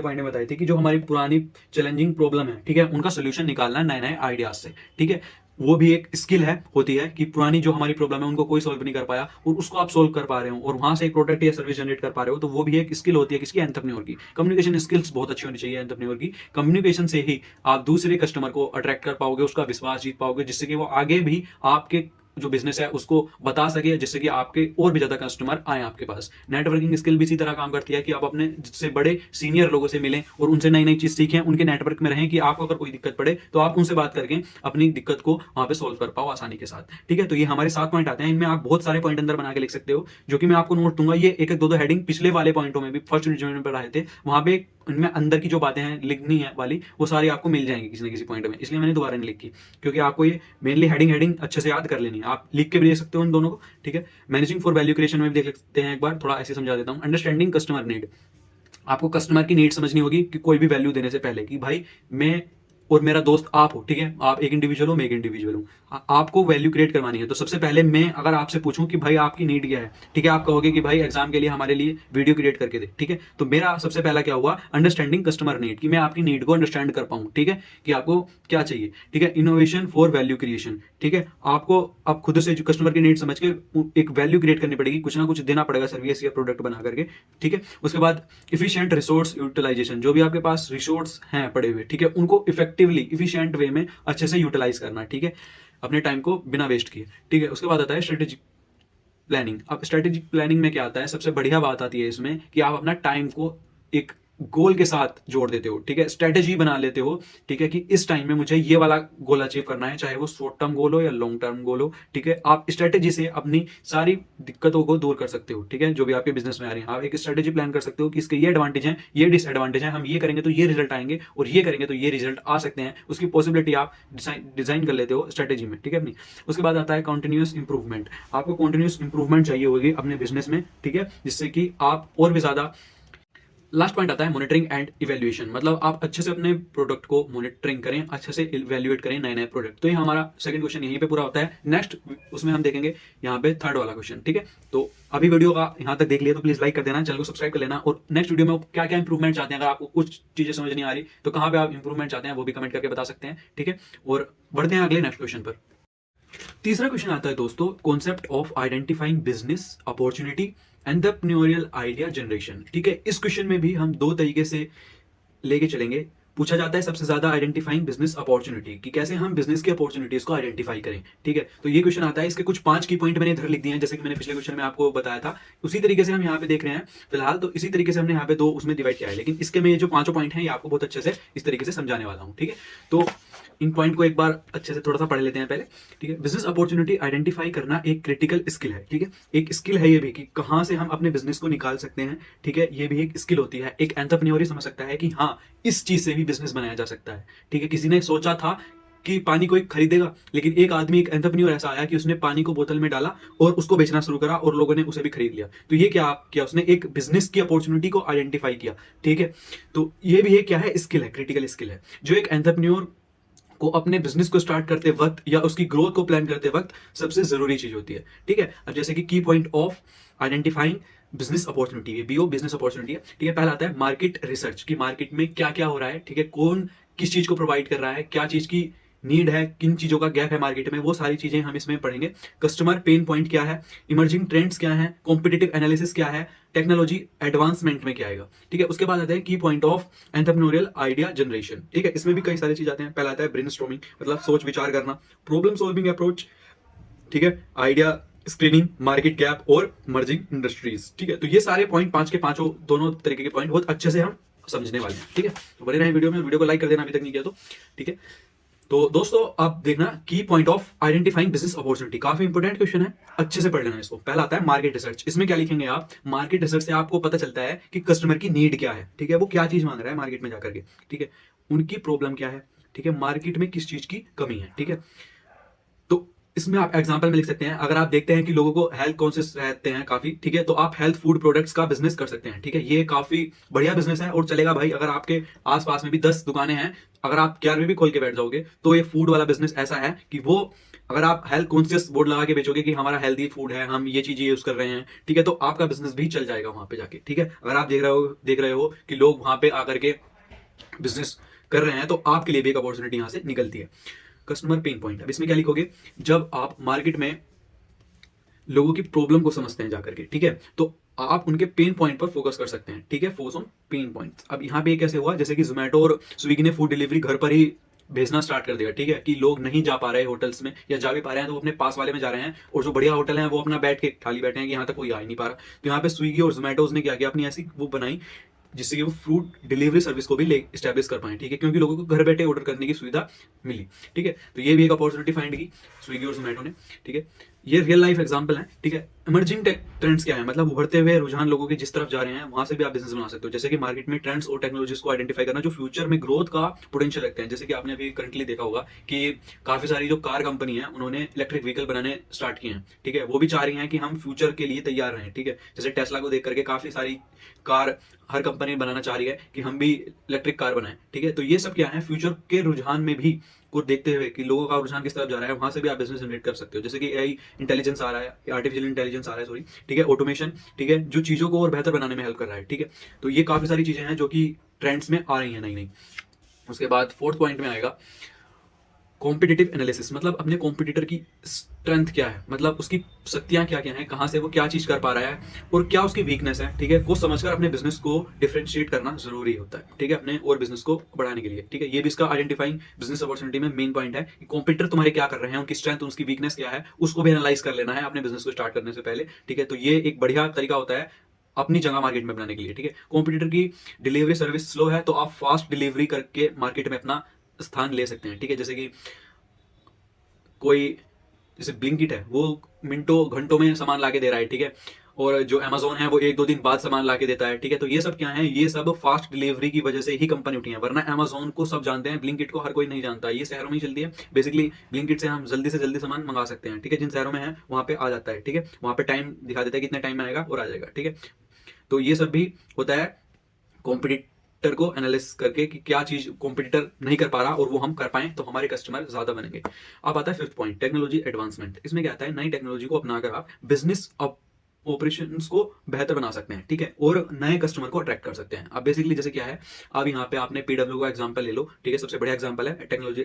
पॉइंट में बताई थी, कि जो हमारी पुरानी चैलेंजिंग प्रॉब्लम है, ठीक है, उनका सोल्यूशन निकालना है नए नए आइडियाज से। ठीक है, वो भी एक स्किल है, होती है कि पुरानी जो हमारी प्रॉब्लम है उनको कोई सॉल्व नहीं कर पाया और उसको आप सॉल्व कर पा रहे हो और वहां से एक प्रोडक्ट या सर्विस जनरेट कर पा रहे हो, तो वो भी एक स्किल होती है किसकी, एंटरप्रेन्योर की। कम्युनिकेशन स्किल्स बहुत अच्छी होनी चाहिए एंटरप्रेन्योर की। कम्युनिकेशन से ही आप दूसरे कस्टमर को अट्रैक्ट कर पाओगे, उसका विश्वास जीत पाओगे, जिससे कि वो आगे भी आपके जो बिजनेस है उसको बता सके, जिससे कि आपके और भी ज्यादा कस्टमर आए आपके पास। नेटवर्किंग स्किल भी इसी तरह काम करती है कि आप अपने जिससे बड़े सीनियर लोगों से मिलें और उनसे नई नई चीज सीखें, उनके नेटवर्क में रहें, कि आपको अगर कोई दिक्कत पड़े तो आप उनसे बात करके अपनी दिक्कत को वहां पे सोल्व कर पाओ आसानी के साथ। ठीक है, तो ये हमारे 7 पॉइंट आते हैं, इनमें आप बहुत सारे पॉइंट अंदर बना के लिख सकते हो, जो कि मैं आपको नोट दूंगा। ये एक एक दो हेडिंग पिछले वाले पॉइंटों में भी फर्स्ट रीजन में पढ़ाए थे, वहां पे इनमें अंदर की जो बातें हैं लिखनी है वाली, वो सारी आपको मिल जाएंगी किसी न किसी पॉइंट में, इसलिए मैंने दोबारा नहीं लिखी, क्योंकि आपको ये मेनली हेडिंग अच्छे से याद कर लेनी है। आप लिख के भी दे सकते हो इन दोनों को। ठीक है, मैनेजिंग फॉर वैल्यू क्रिएशन में भी देख सकते हैं, एक बार थोड़ा ऐसे समझा देता हूँ। अंडरस्टैंडिंग कस्टमर नीड, आपको कस्टमर की नीड समझनी होगी कि कोई भी वैल्यू देने से पहले, कि भाई मैं और मेरा दोस्त आप हो। ठीक है, आप एक इंडिविजुअल हो, मैं एक इंडिविजुअल हूँ, आपको वैल्यू क्रिएट करवानी है। तो सबसे पहले मैं अगर आपसे पूछूं कि भाई आपकी नीड क्या है, ठीक है, आप कहोगे कि भाई एग्जाम के लिए हमारे लिए वीडियो क्रिएट करके दे। ठीक है, तो मेरा सबसे पहला क्या हुआ, अंडरस्टैंडिंग कस्टमर नीड, कि मैं आपकी नीड को अंडरस्टैंड कर पाऊं। ठीक है, कि आपको क्या चाहिए। ठीक है, इनोवेशन फॉर वैल्यू क्रिएशन, ठीक है, आपको अब खुद से जो कस्टमर की नीड समझ के एक वैल्यू क्रिएट करनी पड़ेगी, कुछ ना कुछ देना पड़ेगा सर्विस या प्रोडक्ट बना करके। ठीक है, उसके बाद इफिशिएंट रिसोर्स यूटिलाइजेशन, जो भी आपके पास रिसोर्स हैं पड़े हुए, ठीक है, उनको इफेक्टिवली इफिशिएंट वे में अच्छे से यूटिलाइज करना। ठीक है, अपने टाइम को बिना वेस्ट किए। ठीक है, उसके बाद आता है स्ट्रेटेजिक प्लानिंग। अब स्ट्रेटेजिक प्लानिंग में क्या आता है, सबसे बढ़िया बात आती है इसमें कि आप अपना टाइम को एक गोल के साथ जोड़ देते हो। ठीक है, स्ट्रेटेजी बना लेते हो। ठीक है, कि इस टाइम में मुझे ये वाला गोल अचीव करना है, चाहे वो शॉर्ट टर्म गोल हो या लॉन्ग टर्म गोल हो। ठीक है, आप स्ट्रेटेजी से अपनी सारी दिक्कतों को दूर कर सकते हो। ठीक है, जो भी आपके बिजनेस में आ रही है, आप एक स्ट्रेटेजी प्लान कर सकते हो कि इसके ये एडवांटेज हैं, ये डिसएडवांटेज हैं, हम ये करेंगे तो ये रिजल्ट आएंगे और ये करेंगे तो ये रिजल्ट आ सकते हैं। उसकी पॉसिबिलिटी आप डिजाइन कर लेते हो स्ट्रेटेजी में। ठीक है, अपनी। उसके बाद आता है कॉन्टिन्यूस इंप्रूवमेंट। आपको कॉन्टिन्यूस इंप्रूवमेंट चाहिए होगी अपने बिजनेस में। ठीक है, जिससे कि आप और भी ज्यादा। लास्ट पॉइंट आता है मॉनिटरिंग एंड इवैल्यूएशन, मतलब आप अच्छे से अपने प्रोडक्ट को मॉनिटरिंग करें, अच्छे से इवैल्यूएट करें नए नए प्रोडक्ट। तो ये हमारा सेकंड क्वेश्चन यहीं पे पूरा होता है। नेक्स्ट उसमें हम देखेंगे यहाँ पे थर्ड वाला क्वेश्चन। ठीक है, तो अभी वीडियो का यहाँ तक देख लिया तो प्लीज लाइक कर देना, चैनल को सब्सक्राइब कर लेना, और नेक्स्ट वीडियो में क्या क्या इंप्रूवमेंट चाहते हैं, अगर आपको कुछ चीजें समझ नहीं आ रही तो कहाँ पे आप इंप्रूवमेंट चाहते हैं वो भी कमेंट करके बता सकते हैं। ठीक है, और बढ़ते हैं अगले नेक्स्ट क्वेश्चन पर। तीसरा क्वेश्चन आता है दोस्तों, concept of identifying business opportunity entrepreneurial idea generation. ठीक है, इस क्वेश्चन में भी हम 2 तरीके से लेके चलेंगे। पूछा जाता है सबसे ज्यादा आइडेंटिफाइंग बिजनेस अपॉर्चुनिटी, कि कैसे हम बिजनेस की अपॉर्चुनिटीज को आइडेंटिफाई करें। ठीक है, तो ये क्वेश्चन आता है, इसके कुछ 5 की पॉइंट मैंने इधर लिख दिए हैं, जैसे कि मैंने पिछले क्वेश्चन में आपको बताया था, उसी तरीके से हम यहाँ पे देख रहे हैं फिलहाल। तो इसी तरीके से हमने यहाँ पे 2 उसमें डिवाइड किया है, लेकिन इसके में जो 5 पॉइंट है ये आपको बहुत अच्छे से इस तरीके से समझाने वाला हूँ। ठीक है, तो इन पॉइंट को एक बार अच्छे से थोड़ा सा पढ़ लेते हैं पहले, ठीक है। बिजनेस अपॉर्चुनिटी आइडेंटिफाई करना एक क्रिटिकल स्किल है, ठीक है। एक स्किल है ये भी कि कहाँ से हम अपने बिजनेस को निकाल सकते हैं, ठीक है। ये भी एक स्किल होती है। एक एंटरप्रेन्योर ही समझ सकता है कि हाँ, इस चीज से भी बिजनेस बनाया जा सकता है, ठीक है। किसी ने सोचा था कि पानी कोई खरीदेगा, लेकिन एक आदमी, एक एंटरप्रेन्योर ऐसा आया कि उसने पानी को बोतल में डाला और उसको बेचना शुरू करा और लोगों ने उसे भी खरीद लिया। तो ये क्या किया उसने, एक बिजनेस की अपॉर्चुनिटी को आइडेंटिफाई किया, ठीक है। तो ये भी एक क्या है, स्किल है, क्रिटिकल स्किल है, जो एक एंटरप्रेन्योर को अपने बिजनेस को स्टार्ट करते वक्त या उसकी ग्रोथ को प्लान करते वक्त सबसे जरूरी चीज होती है, ठीक है। अब जैसे कि की point of identifying business opportunity है, बीओ बिजनेस अपॉर्चुनिटी है, ठीक है। पहला आता है मार्केट रिसर्च, की मार्केट में क्या क्या हो रहा है, ठीक है। कौन किस चीज को प्रोवाइड कर रहा है, क्या चीज की नीड है, किन चीजों का गैप है मार्केट में, वो सारी चीजें हम इसमें पढ़ेंगे। कस्टमर पेन पॉइंट क्या है, इमर्जिंग ट्रेंड्स क्या है, कॉम्पिटिटिव एनालिसिस क्या है, टेक्नोलॉजी एडवांसमेंट में क्या आएगा, ठीक है। उसके बाद आते हैं की point of entrepreneurial idea generation, ठीक है। इसमें भी कई सारी चीज आते हैं। पहला आता है ब्रेनस्टॉर्मिंग, मतलब सोच विचार करना, प्रॉब्लम सॉल्विंग अप्रोच, ठीक है, आइडिया स्क्रीनिंग, मार्केट गैप और मर्जिंग इंडस्ट्रीज, ठीक है। तो ये सारे पॉइंट, पांच के पांचों दोनों तरीके के पॉइंट बहुत अच्छे से हम समझने वाले हैं, ठीक है। तो बने रहे वीडियो में, वीडियो को लाइक कर देना अभी तक नहीं किया तो, ठीक है। तो दोस्तों अब देखना की point of identifying business opportunity, काफी इंपोर्टेंट क्वेश्चन है, अच्छे से पढ़ लेना इसको। पहला आता है मार्केट रिसर्च। इसमें क्या लिखेंगे आप, मार्केट रिसर्च से आपको पता चलता है कि कस्टमर की नीड क्या है, ठीक है, वो क्या चीज मांग रहा है मार्केट में जाकर के, ठीक है, उनकी प्रॉब्लम क्या है, ठीक है, मार्केट में किस चीज की कमी है, ठीक है। तो इसमें आप एग्जांपल में लिख सकते हैं, अगर आप देखते हैं कि लोगों को हेल्थ कॉन्शियस रहते हैं काफी, ठीक है, तो आप हेल्थ फूड प्रोडक्ट्स का बिजनेस कर सकते हैं, ठीक है। ये काफी बढ़िया बिजनेस है और चलेगा भाई। अगर आपके आसपास में भी 10 दुकानें हैं, अगर आप 11वीं भी खोल के बैठ जाओगे तो ये फूड वाला बिजनेस ऐसा है कि वो, अगर आप हेल्थ कॉन्शियस बोर्ड लगा के बेचोगे कि हमारा हेल्दी फूड है, हम ये चीजें यूज कर रहे हैं, ठीक है, तो आपका बिजनेस भी चल जाएगा वहां पे जाके, ठीक है। अगर आप देख रहे हो कि लोग वहां पे आकर के बिजनेस कर रहे हैं, तो आपके लिए भी एक अपॉर्चुनिटी यहां से निकलती है। कस्टमर पेन पॉइंट, अब इसमें क्या लिखोगे, जब आप मार्केट में लोगों की प्रॉब्लम को समझते हैं जाकर के, ठीक है, तो आप उनके पेन पॉइंट पर फोकस कर सकते हैं, ठीक है, फोकस ऑन पेन पॉइंट्स। अब यहाँ पे कैसे हुआ, जैसे कि जोमेटो और स्विगी ने फूड डिलीवरी घर पर ही भेजना स्टार्ट कर दिया, ठीक है, कि लोग नहीं जा पा रहे होटल्स में, या जा भी पा रहे हैं तो वो अपने पास वाले में जा रहे हैं, और जो बढ़िया होटल है वो अपना बैठ के खाली बैठे हैं कि यहाँ तक कोई आ ही नहीं पा रहा। तो यहाँ पे स्विगी और जोमेटोज ने क्या किया, अपनी ऐसी वो बनाई जिससे कि वो फूड डिलीवरी सर्विस को भी ले स्टैब्लिश कर पाए, ठीक है, क्योंकि लोगों को घर बैठे ऑर्डर करने की सुविधा मिली, ठीक है। तो ये भी एक अपॉर्चुनिटी फाइंड की स्विगी और जोमेटो ने, ठीक है। ये रियल लाइफ एग्जांपल है, ठीक है। इमर्जिंग ट्रेंड्स क्या है, मतलब उभरते हुए रुझान लोगों के जिस तरफ जा रहे हैं वहां से भी आप बिजनेस बना सकते हो। जैसे कि मार्केट में ट्रेंड्स और टेक्नोलॉजीज को आइडेंटिफाई करना जो फ्यूचर में ग्रोथ का पोटेंशियल रखते हैं। जैसे कि आपने अभी करंटली देखा होगा कि काफी सारी जो कार कंपनी है उन्होंने इलेक्ट्रिक व्हीकल बनाने स्टार्ट किए हैं, ठीक है। वो भी चाह रही हैं कि हम फ्यूचर के लिए तैयार रहें, ठीक है। जैसे टेस्ला को देख करके काफी सारी कार हर कंपनी बनाना चाह रही है कि हम भी इलेक्ट्रिक कार बनाएं, ठीक है। तो ये सब क्या है, फ्यूचर के रुझान में भी को देखते हुए कि लोगों का रुझान किस तरफ जा रहा है, वहां से भी आप बिजनेस जनरेट कर सकते हो। जैसे कि एआई इंटेलिजेंस आ रहा है, आर्टिफिशियल इंटेलिजेंस आ रहा है, सॉरी, ठीक है, ऑटोमेशन, ठीक है, जो चीजों को और बेहतर बनाने में हेल्प कर रहा है, ठीक है। तो ये काफी सारी चीजें हैं जो कि ट्रेंड्स में आ रही हैं नई नई। उसके बाद फोर्थ पॉइंट में आएगा कॉम्पिटिटिव एनालिसिस, मतलब अपने कॉम्पिटिटर की स्ट्रेंथ क्या है, मतलब उसकी शक्तियां क्या क्या हैं, कहां से वो क्या चीज कर पा रहा है और क्या उसकी वीकनेस है, ठीक है, को समझकर अपने बिजनेस को डिफरेंशिएट करना जरूरी होता है, ठीक है, अपने और बिजनेस को बढ़ाने के लिए, ठीक है। ये भी इसका आइडेंटिफाइंग बिजनेस अपॉर्चुनिटी में मेन पॉइंट है कि कॉम्पिटिटर तुम्हारे क्या कर रहे हैं, उनकी स्ट्रेंथ, उनकी वीकनेस क्या है, उसको भी एनालाइज कर लेना है अपने बिजनेस को स्टार्ट करने से पहले, ठीक है। तो ये एक बढ़िया तरीका होता है अपनी जगह मार्केट में बनाने के लिए, ठीक है। कॉम्पिटिटर की डिलीवरी सर्विस स्लो है तो आप फास्ट डिलीवरी करके मार्केट में अपना स्थान ले सकते हैं, ठीक है। जैसे कि कोई, जैसे ब्लिंकिट है, वो मिनटों घंटों में सामान लाके दे रहा है, ठीक है, और जो अमेजोन है वो 1-2 दिन बाद सामान लाके देता है, ठीक है। तो ये सब क्या है, ये सब फास्ट डिलीवरी की वजह से ही कंपनी उठी है, वरना अमेजोन को सब जानते हैं, ब्लिंकिट को हर कोई नहीं जानता। ये शहरों में ही चलती है बेसिकली। ब्लिंकिट से हम जल्दी से जल्दी सामान मंगा सकते हैं, ठीक है, जिन शहरों में है वहां पे आ जाता है, ठीक है, वहां पे टाइम दिखा देता है कितने टाइम में आएगा और आ जाएगा, ठीक है। तो ये सब भी होता है कॉम्पिटिटर को एनालिसिस करके कि क्या चीज कॉम्पिटिटर नहीं कर पा रहा और वो हम कर पाए तो हमारे कस्टमर ज्यादा बनेंगे। अब आता है फिफ्थ पॉइंट, टेक्नोलॉजी एडवांसमेंट। इसमें क्या आता है, नई टेक्नोलॉजी को अपनाकर आप बिजनेस ऑपरेशंस को बेहतर बना सकते हैं, ठीक है, और नए कस्टमर को अट्रैक्ट कर सकते हैं। अब बेसिकली जैसे क्या है, अब यहाँ पे आपने पीडब्ल्यू का एग्जांपल ले लो, ठीक है, सबसे बढ़िया एग्जांपल है टेक्नोलॉजी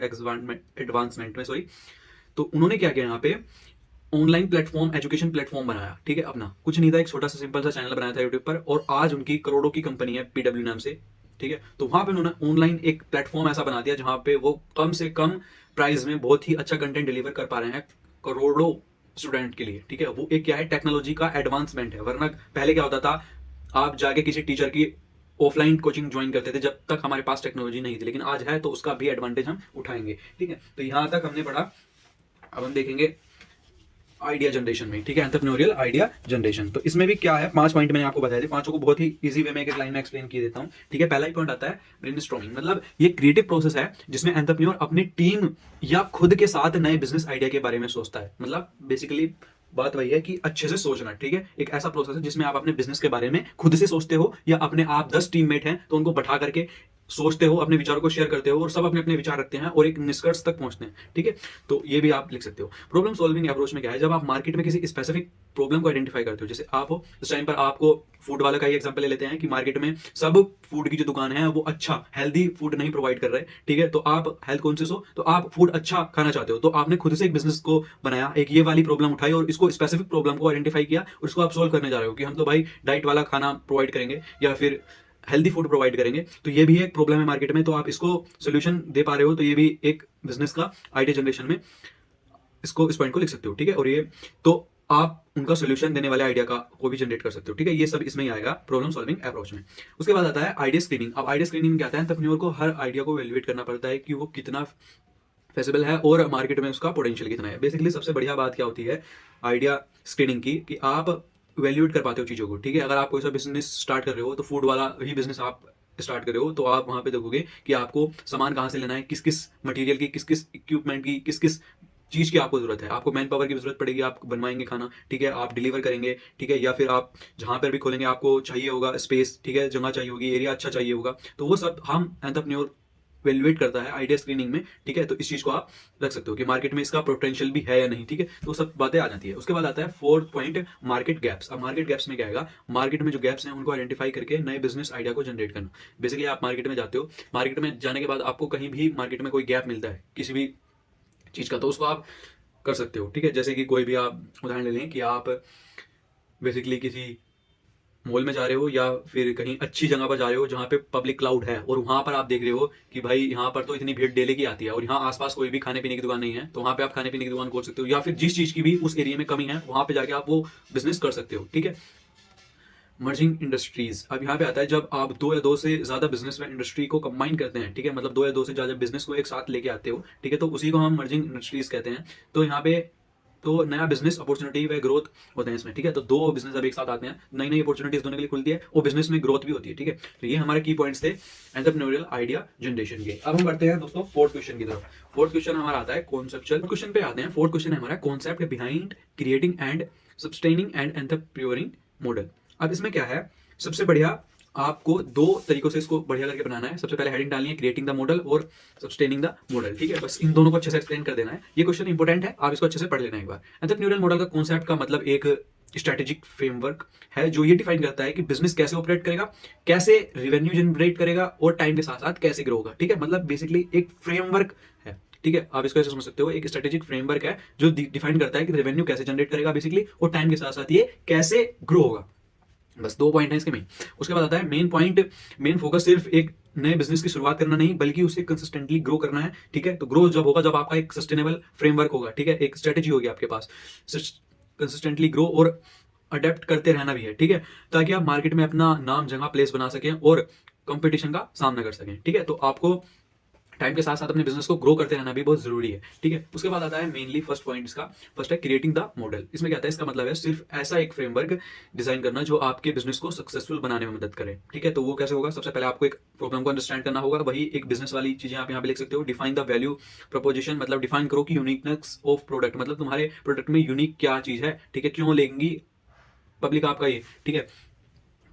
एडवांसमेंट में, सॉरी। तो उन्होंने क्या किया, यहाँ पे ऑनलाइन प्लेटफॉर्म, एजुकेशन प्लेटफॉर्म बनाया, ठीक है, अपना कुछ नहीं था, एक छोटा सा सिंपल सा चैनल बनाया था यूट्यूब पर, और आज उनकी करोड़ों की कंपनी है पीडब्ल्यू नाम से, ठीक है। तो वहां पे उन्होंने ऑनलाइन एक प्लेटफॉर्म ऐसा बना दिया जहां पे वो कम से कम प्राइस में बहुत ही अच्छा कंटेंट डिलीवर कर पा रहे हैं करोड़ों स्टूडेंट के लिए, ठीक है। वो एक क्या है, टेक्नोलॉजी का एडवांसमेंट है। वरना पहले क्या होता था, आप जाके किसी टीचर की ऑफलाइन कोचिंग ज्वाइन करते थे जब तक हमारे पास टेक्नोलॉजी नहीं थी, लेकिन आज है तो उसका भी एडवांटेज हम उठाएंगे। ठीक है, तो यहाँ तक हमने पढ़ा। अब हम देखेंगे आइडिया जनरेशन में, ठीक है, एंटरप्रेन्योरियल आइडिया जनरेशन। तो इसमें भी क्या है, 5 पॉइंट मैंने आपको बताए थे, पांचों को बहुत ही इजी वे में एक लाइन में एक्सप्लेन कर देता हूं। ठीक है, पहला ही पॉइंट आता है ब्रेनस्टॉर्मिंग, मतलब ये क्रिएटिव प्रोसेस है जिसमें एंटरप्रेन्योर अपनी टीम या खुद के साथ नए बिजनेस आइडिया के बारे में सोचता है। मतलब बेसिकली बात वही है कि अच्छे से सोचना। ठीक है, एक ऐसा प्रोसेस है जिसमें आप अपने बिजनेस के बारे में खुद से सोचते हो, या अपने आप 10 टीममेट हैं तो उनको बैठा करके सोचते हो, अपने विचारों को शेयर करते हो, और सब अपने अपने विचार रखते हैं और एक निष्कर्ष तक पहुंचते हैं। ठीक है, तो ये भी आप लिख सकते हो। प्रॉब्लम सॉल्विंग अप्रोच में क्या है, जब आप मार्केट में किसी स्पेसिफिक प्रॉब्लम को आइडेंटिफाई करते हो, जैसे आप हो इस टाइम पर, आपको फूड वाले का ही एग्जांपल ले लेते हैं कि मार्केट में सब फूड की जो दुकान है वो अच्छा हेल्दी फूड नहीं प्रोवाइड कर रहे। ठीक है, तो आप हेल्थ कॉन्शियस हो, तो आप फूड अच्छा खाना चाहते हो, तो आपने खुद से एक बिजनेस को बनाया, एक ये वाली प्रॉब्लम उठाई और इसको स्पेसिफिक प्रॉब्लम को आइडेंटिफाई किया और इसको आप सोल्व करने जा रहे हो कि हम तो भाई डाइट वाला खाना प्रोवाइड करेंगे या फिर हेल्दी फूड प्रोवाइड करेंगे। तो ये भी एक प्रॉब्लम है मार्केट में, तो आप इसको सोल्यूशन दे पा रहे हो, तो ये भी एक बिजनेस का आइडिया जनरेशन में इसको, इस पॉइंट को लिख सकते हो। ठीक है, और ये तो आप उनका सोल्यूशन देने वाले आइडिया का को भी जनरेट कर सकते हो। ठीक है, ये सब इसमें ही आएगा प्रॉब्लम सॉल्विंग अप्रोच में। उसके बाद आता है आइडिया स्क्रीनिंग। अब आइडिया स्क्रीनिंग में क्या आता है, एंटरप्रेन्योर को हर आइडिया को वैल्यूएट करना पड़ता है कि वो कितना फेसिबल है और मार्केट में उसका पोटेंशियल कितना है। बेसिकली सबसे बढ़िया बात क्या होती है आइडिया स्क्रीनिंग की, कि आप वैल्यूएट कर पाते हो चीज़ों को। ठीक है, अगर आप कोई सा बिजनेस स्टार्ट कर रहे हो, तो फूड वाला ही बिजनेस आप स्टार्ट कर रहे हो, तो आप वहां पे देखोगे कि आपको सामान कहाँ से लेना है, किस किस मटेरियल की, किस किस इक्विपमेंट की, किस किस चीज की आपको जरूरत है। आपको मैन पावर की जरूरत पड़ेगी, आप बनवाएंगे खाना, ठीक है, आप डिलीवर करेंगे, ठीक है, या फिर आप जहां पर भी खोलेंगे आपको चाहिए होगा स्पेस, ठीक है, जगह चाहिए होगी, एरिया अच्छा चाहिए होगा। तो वो सब हम एंटरप्रेन्योर वैल्यूएट करता है आइडिया स्क्रीनिंग में। ठीक है, तो इस चीज को आप रख सकते हो कि मार्केट में इसका पोटेंशियल भी है या नहीं। ठीक है, तो सब बातें आ जाती है। उसके बाद आता है 4th पॉइंट, मार्केट गैप्स। अब मार्केट गैप्स में क्या आएगा, मार्केट में जो गैप्स हैं उनको आइडेंटिफाई करके नए बिजनेस आइडिया को जनरेट करना। बेसिकली आप मार्केट में जाते हो, मार्केट में जाने के बाद आपको कहीं भी मार्केट में कोई गैप मिलता है किसी भी चीज का, तो उसको आप कर सकते हो। ठीक है, जैसे कि कोई भी आप उदाहरण ले लें कि आप बेसिकली किसी मॉल में जा रहे हो या फिर कहीं अच्छी जगह पर जा रहे हो जहाँ पे पब्लिक क्लाउड है, और वहां पर आप देख रहे हो कि भाई यहाँ पर तो इतनी भीड़ डेली की आती है और यहाँ आसपास कोई भी खाने पीने की दुकान नहीं है, तो वहां पे आप खाने पीने की दुकान खोल सकते हो, या फिर जिस चीज की भी उस एरिया में कमी है वहां पे जाके आप वो बिजनेस कर सकते हो। ठीक है, मर्जिंग इंडस्ट्रीज। अब यहाँ पे आता है जब आप 2 या 2 से ज्यादा बिजनेस में इंडस्ट्री को कंबाइन करते हैं। ठीक है, मतलब 2 या 2 से ज्यादा बिजनेस को एक साथ लेके आते हो। ठीक है, तो उसी को हम मर्जिंग इंडस्ट्रीज कहते हैं। तो यहाँ पे तो नया बिजनेस अपॉर्चुनिटी व ग्रोथ होते हैं इसमें। ठीक है, तो 2 बिजनेस जब एक साथ आते हैं, नई नई अपॉर्चुनिटीज दोनों के लिए खुलती है और बिजनेस में ग्रोथ भी होती है। ठीक है, तो ये हमारे की पॉइंट्स थे एंटरप्रेन्योरियल आइडिया जनरेशन के। अब हम बढ़ते हैं दोस्तों 4th क्वेश्चन की तरफ। 4th क्वेश्चन हमारा आता है कॉन्सेप्चुअल क्वेश्चन पे आते हैं। 4th क्वेश्चन है हमारा concept behind creating and sustaining and entrepreneuring model. अब इसमें क्या है, सबसे बढ़िया आपको 2 तरीकों से इसको बढ़िया करके बनाना है। सबसे पहले हेडिंग डालनी है क्रिएटिंग द मॉडल और सस्टेनिंग द मॉडल। ठीक है, बस इन दोनों को अच्छे से एक्सप्लेन कर देना है। ये क्वेश्चन इंपॉर्टेंट है, आप इसको अच्छे से पढ़ लेना एक बार। एंटरप्रेन्योरियल मॉडल का कॉन्सेप्ट का मतलब एक स्ट्रेटेजिक फ्रेमवर्क है जो ये डिफाइन करता है कि बिजनेस कैसे ऑपरेट करेगा, कैसे रेवेन्यू जनरेट करेगा और टाइम के साथ साथ कैसे ग्रो होगा। ठीक है, मतलब बेसिकली एक फ्रेमवर्क है। ठीक है, आप इसको ऐसे समझ सकते हो, एक स्ट्रेटेजिक फ्रेमवर्क है जो डिफाइन करता है कि रेवेन्यू कैसे जनरेट करेगा बेसिकली, और टाइम के साथ साथ ये कैसे ग्रो होगा। बस 2 पॉइंट है इसके में। उसके बाद आता है मेन पॉइंट, मेन फोकस सिर्फ एक नए बिजनेस की शुरुआत करना नहीं, बल्कि उसे कंसिस्टेंटली ग्रो करना है। ठीक है, तो ग्रो जब होगा जब आपका एक सस्टेनेबल फ्रेमवर्क होगा। ठीक है, एक स्ट्रेटेजी होगी आपके पास, कंसिस्टेंटली ग्रो और अडेप्ट करते रहना भी है। ठीक है, ताकि आप मार्केट में अपना नाम जगह प्लेस बना सकें और कंपटीशन का सामना कर सकें। ठीक है, तो आपको टाइम के साथ साथ अपने बिजनेस को ग्रो करते रहना भी बहुत जरूरी है। ठीक है, उसके बाद आता है मेनली फर्स्ट पॉइंट इसका, फर्स्ट है क्रिएटिंग द मॉडल। इसमें क्या आता है, इसका मतलब है सिर्फ ऐसा एक फ्रेमवर्क डिजाइन करना जो आपके बिजनेस को सक्सेसफुल बनाने में मदद करे। ठीक है, तो वो कैसे होगा, सबसे पहले आपको एक प्रॉब्लम को अंडरस्टैंड करना होगा, वही एक बिजनेस वाली चीजें आप यहाँ पे लिख सकते हो। डिफाइन द वैल्यू प्रोपोजिशन, मतलब डिफाइन करो कि यूनिकनेस ऑफ प्रोडक्ट, मतलब तुम्हारे प्रोडक्ट में यूनिक क्या चीज है। ठीक है, क्यों लेंगी पब्लिक आपका ये। ठीक है,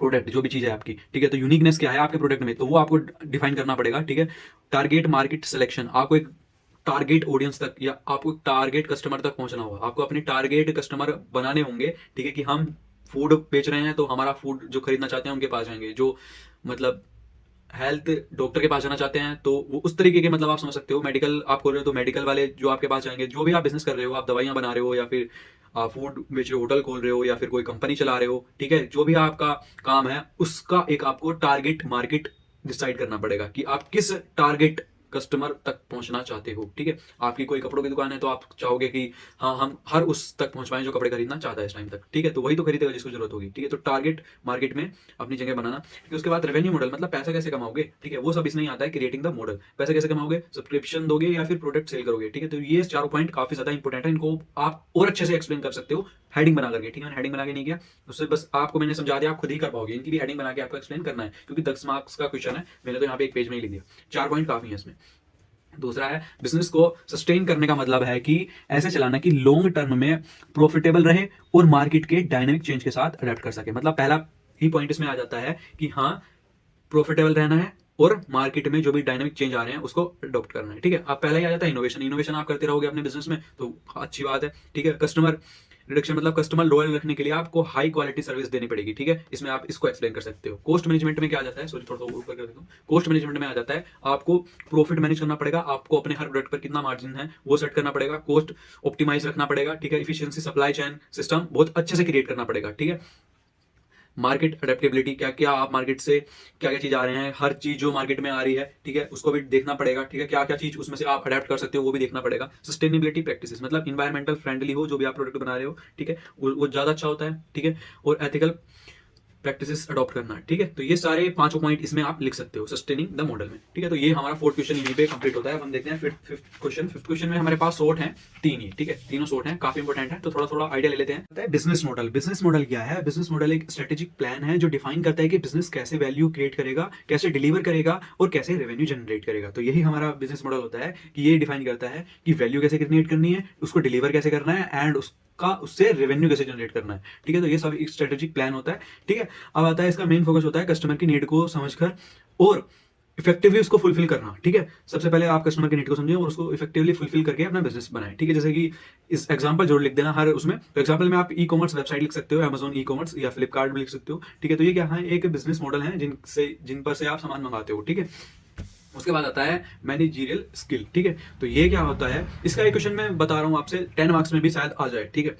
प्रोडक्ट जो भी चीज है आपकी। ठीक है, तो यूनिकनेस क्या है आपके प्रोडक्ट में, तो वो आपको डिफाइन करना पड़ेगा। ठीक है, टारगेट मार्केट सिलेक्शन, आपको एक टारगेट ऑडियंस तक या आपको टारगेट कस्टमर तक पहुंचना होगा, आपको अपने टारगेट कस्टमर बनाने होंगे। ठीक है, कि हम फूड बेच रहे हैं तो हमारा फूड जो खरीदना चाहते हैं उनके पास जाएंगे, जो मतलब हेल्थ डॉक्टर के पास जाना चाहते हैं तो वो उस तरीके के, मतलब आप समझ सकते हो, मेडिकल आप खोल रहे हो तो मेडिकल वाले जो आपके पास जाएंगे। जो भी आप बिजनेस कर रहे हो, आप दवाइयां बना रहे हो या फिर फूड बेच रहे हो, होटल खोल रहे हो या फिर कोई कंपनी चला रहे हो। ठीक है, जो भी आपका काम है उसका एक आपको टारगेट मार्केट डिसाइड करना पड़ेगा कि आप किस टारगेट कस्टमर तक पहुंचना चाहते हो। ठीक है, आपकी कोई कपड़ों की दुकान है तो आप चाहोगे कि हाँ हम हर उस तक पहुंच पाएं जो कपड़े खरीदना चाहता है इस टाइम तक। ठीक है, तो वही तो खरीदेगा जिसको जरूरत होगी। ठीक है, तो टारगेट मार्केट में अपनी जगह बनाना। ठीक है, उसके बाद रेवेन्यू मॉडल, मतलब पैसा कैसे कमाओगे। ठीक है, वो सब इसमें आता है, क्रिएटिंग द मॉडल। पैसा कैसे कमाओगे, सब्सक्रिप्शन दोगे या फिर प्रोडक्ट सेल करोगे। ठीक है, तो ये चारों पॉइंट काफी ज्यादा इंपॉर्टेंट है, इनको आप और अच्छे से एक्सप्लेन कर सकते हो हेडिंग बना करके। ठीक है, मैंने हेडिंग बना के नहीं किया, उससे बस आपको मैंने समझा दिया, आप खुद ही कर पाओगे। इनकी भी हेडिंग बना के आपको एक्सप्लेन करना है, क्योंकि 10 मार्क्स का क्वेश्चन है, मैंने तो यहाँ पे एक पेज में ही लिख दिया। 4 पॉइंट काफी है इसमें। दूसरा है, बिजनेस को सस्टेन करने का मतलब है कि ऐसे चलाना कि लॉन्ग टर्म में प्रॉफिटेबल रहे और मार्केट के डायनेमिक चेंज के साथ अडेप्ट कर सके। मतलब पहला ही पॉइंट इसमें आ जाता है कि हाँ प्रॉफिटेबल रहना है और मार्केट में जो भी डायनेमिक चेंज आ रहे हैं उसको अडॉप्ट करना है। ठीक है, अब पहला ही आ जाता है इनोवेशन। इनोवेशन आप करते रहोगे अपने बिजनेस में तो अच्छी बात है। ठीक है, कस्टमर रिडक्शन, मतलब कस्टमर लॉयल रखने के लिए आपको हाई क्वालिटी सर्विस देनी पड़ेगी। ठीक है, इसमें आप इसको एक्सप्लेन कर सकते हो। कॉस्ट मैनेजमेंट में क्या आ जाता है, सॉरी थोड़ा सा ऊपर कर देता हूं। कॉस्ट मैनेजमेंट में आ जाता है आपको प्रॉफिट मैनेज करना पड़ेगा, आपको अपने हर प्रोडक्ट पर कितना मार्जिन है वो सेट करना पड़ेगा, कॉस्ट ऑप्टिमाइज रखना पड़ेगा। ठीक है, इफिशियंसी, सप्लाई चेन सिस्टम बहुत अच्छे से क्रिएट करना पड़ेगा। ठीक है, मार्केट अडेप्टेबिलिटी, क्या क्या आप मार्केट से क्या क्या चीज आ रहे हैं, हर चीज जो मार्केट में आ रही है। ठीक है, उसको भी देखना पड़ेगा। ठीक है, क्या क्या चीज उसमें से आप अडेप्ट कर सकते हो वो भी देखना पड़ेगा। सस्टेनेबिलिटी प्रैक्टिसेस, मतलब इन्वायरमेंटल फ्रेंडली हो जो भी आप प्रोडक्ट बना रहे हो। ठीक है, वो ज्यादा अच्छा होता है। ठीक है, और एथिकल प्रैक्टिसेस अडॉप्ट करना। ठीक है, तो ये सारे 5 पॉइंट इसमें आप लिख सकते हो सस्टेनिंग द मॉडल में। ठीक है, तो ये हमारा 4th क्वेश्चन यहीं पे कंप्लीट होता है। अब हम देखते हैं 5th क्वेश्चन। 5th क्वेश्चन में हमारे पास शॉर्ट हैं 3 ही। ठीक है, तीनों शॉर्ट हैं, काफी इंपॉर्टेंट है, तो थोड़ा थोड़ा आइडिया ले लेते हैं। बिजनेस मॉडल, बिजनेस मॉडल क्या है। बिजनेस मॉडल एक स्ट्रेटेजिक प्लान है जो डिफाइन करता है कि बिजनेस कैसे वैल्यू क्रिएट करेगा, कैसे डिलीवर करेगा और कैसे रेवेन्यू जनरेट करेगा। तो यही हमारा बिजनेस मॉडल होता है कि ये डिफाइन करता है कि वैल्यू कैसे क्रिएट करनी है, उसको डिलीवर कैसे करना है एंड उससे रेवेन्यू कैसे जनरेट करना है। ठीक है, तो ये सब एक स्ट्रेटेजिक प्लान होता है। ठीक है, अब आता है इसका मेन फोकस होता है कस्टमर की नीड को समझकर और इफेक्टिवली उसको फुलफिल करना। ठीक है, सबसे पहले आप कस्टमर की नीड को समझें और उसको इफेक्टिवली फुलफिल करके अपना बिजनेस बनाएं। ठीक है, जैसे कि इस एग्जांपल जरूर लिख देना हर उसमें। तो एग्जांपल में आप ई कॉमर्स वेबसाइट लिख सकते हो, अमेजोन ई कॉमर्स या फ्लिपकार्ट भी लिख सकते हो। ठीक है, तो ये क्या है, एक बिजनेस मॉडल है जिन पर से आप सामान मंगाते हो। ठीक है, उसके बाद आता है मैनेजरियल स्किल। ठीक है, तो ये क्या होता है, इसका एक क्वेश्चन मैं बता रहा हूं आपसे, 10 मार्क्स में भी शायद आ जाए। ठीक है,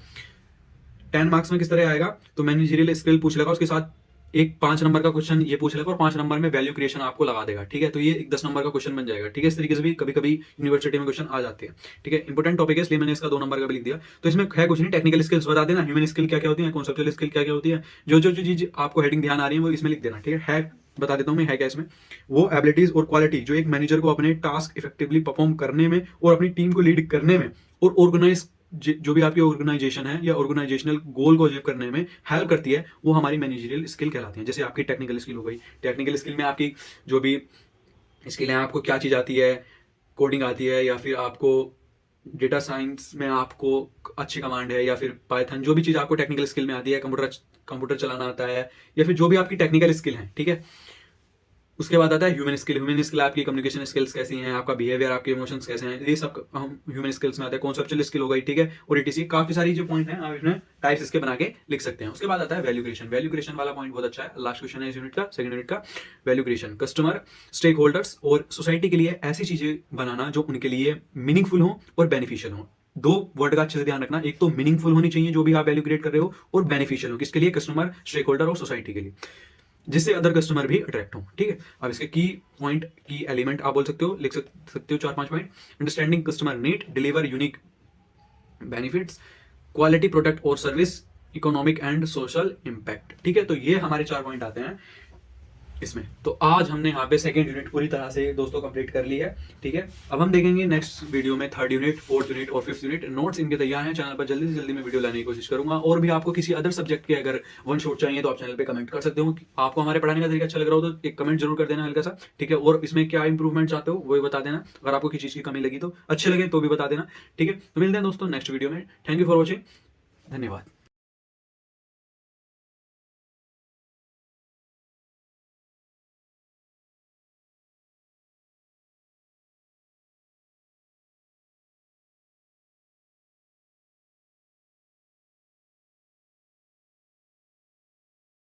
10 मार्क्स में किस तरह आएगा, तो मैनेजरियल स्किल पूछ लेगा, उसके साथ एक 5 नंबर का क्वेश्चन ये पूछ लेगा और 5 नंबर में वैल्यू क्रिएशन आपको लगा देगा। ठीक है, तो ये एक 10 नंबर का क्वेश्चन बन जाएगा। ठीक है, इस तरीके से भी कभी कभी यूनिवर्सिटी में क्वेश्चन आ जाते हैं। ठीक है, इंपॉर्टेंट टॉपिक है इसलिए मैंने इसका 2 नंबर का भी लिख दिया। तो इसमें है कुछ नहीं, टेक्निकल स्किल्स बता देना, ह्यूमन स्किल क्या क्या होती है, कॉन्सेप्चुअल स्किल क्या क्या होती है, जो जो चीज आपको हेडिंग ध्यान आ रही है वो इसमें लिख देना। ठीक है, बता देता हूं मैं है क्या इसमें, वो एबिलिटीज और क्वालिटी जो एक मैनेजर को अपने टास्क इफेक्टिवली परफॉर्म करने में और अपनी टीम को लीड करने में और ऑर्गेनाइज जो भी आपकी ऑर्गेनाइजेशन है या ऑर्गेनाइजेशनल गोल को अचीव करने में हेल्प करती है, वो हमारी मैनेजरियल स्किल कहलाती है। जैसे आपकी टेक्निकल स्किल हो गई, टेक्निकल स्किल में आपकी जो भी स्किल है, आपको क्या चीज आती है, कोडिंग आती है या फिर आपको डेटा साइंस में आपको अच्छी कमांड है या फिर पाइथन, जो भी चीज आपको टेक्निकल स्किल में आती है, कंप्यूटर चलाना आता है या फिर जो भी आपकी टेक्निकल स्किल है। ठीक है, उसके बाद आता है ह्यूमन स्किल। ह्यूमन स्किल आपकी कम्युनिकेशन स्किल्स कैसी हैं, आपका बिहेवियर, आपके इमोशंस कैसे हैं, ये सब हम ह्यूमन स्किल्स में आते हैं। कॉन्सेप्चुअल स्किल हो गई। ठीक है, और इटीसी काफी सारी जो पॉइंट है आप इसमें टाइप्स इसके बना के लिख सकते हैं। उसके बाद आता है वैल्यू क्रिएशन। वैल्यू क्रिएशन वाला पॉइंट बहुत अच्छा है, लास्ट क्वेश्चन है इस यूनिट का, सेकंड यूनिट का। Value creation, customer, stakeholders और सोसाइटी के लिए ऐसी चीजें बनाना जो उनके लिए मीनिंगफुल हो और बेनिफिशियल हो। 2 वर्ड का अच्छे से ध्यान रखना, एक तो मीनिंगफुल होनी चाहिए जो भी आप वैल्यू क्रिएट कर रहे हो, और बेनिफिशियल हो, किसके लिए, कस्टमर, स्टेक होल्डर और सोसाइटी के लिए, जिससे अदर कस्टमर भी अट्रैक्ट हो। ठीक है, अब इसके की पॉइंट, की एलिमेंट आप बोल सकते हो, लिख सकते हो 4-5 point. Understanding customer need, deliver unique benefits, quality product और service, economic and social impact. ठीक है, तो ये हमारे 4 पॉइंट आते हैं इसमें। तो आज हमने यहाँ पे सेकंड यूनिट पूरी तरह से दोस्तों कंप्लीट कर ली है। ठीक है, अब हम देखेंगे नेक्स्ट वीडियो में 3rd यूनिट, 4th यूनिट और 5th यूनिट। नोट्स इनके तैयार हैं, चैनल पर जल्दी से जल्दी मैं वीडियो लाने की कोशिश करूंगा। और भी आपको किसी अदर सब्जेक्ट के अगर वन शॉट चाहिए तो आप चैनल पे कमेंट कर सकते हो। आपको हमारे पढ़ाने का तरीका अच्छा लग रहा हो तो एक कमेंट जरूर कर देना हल्का सा। ठीक है, और इसमें क्या इंप्रूवमेंट चाहते हो वो भी बता देना। अगर आपको किसी चीज की कमी लगी तो, अच्छे लगे तो भी बता देना। ठीक है, तो मिलते हैं दोस्तों नेक्स्ट वीडियो में। थैंक यू फॉर वॉचिंग, धन्यवाद।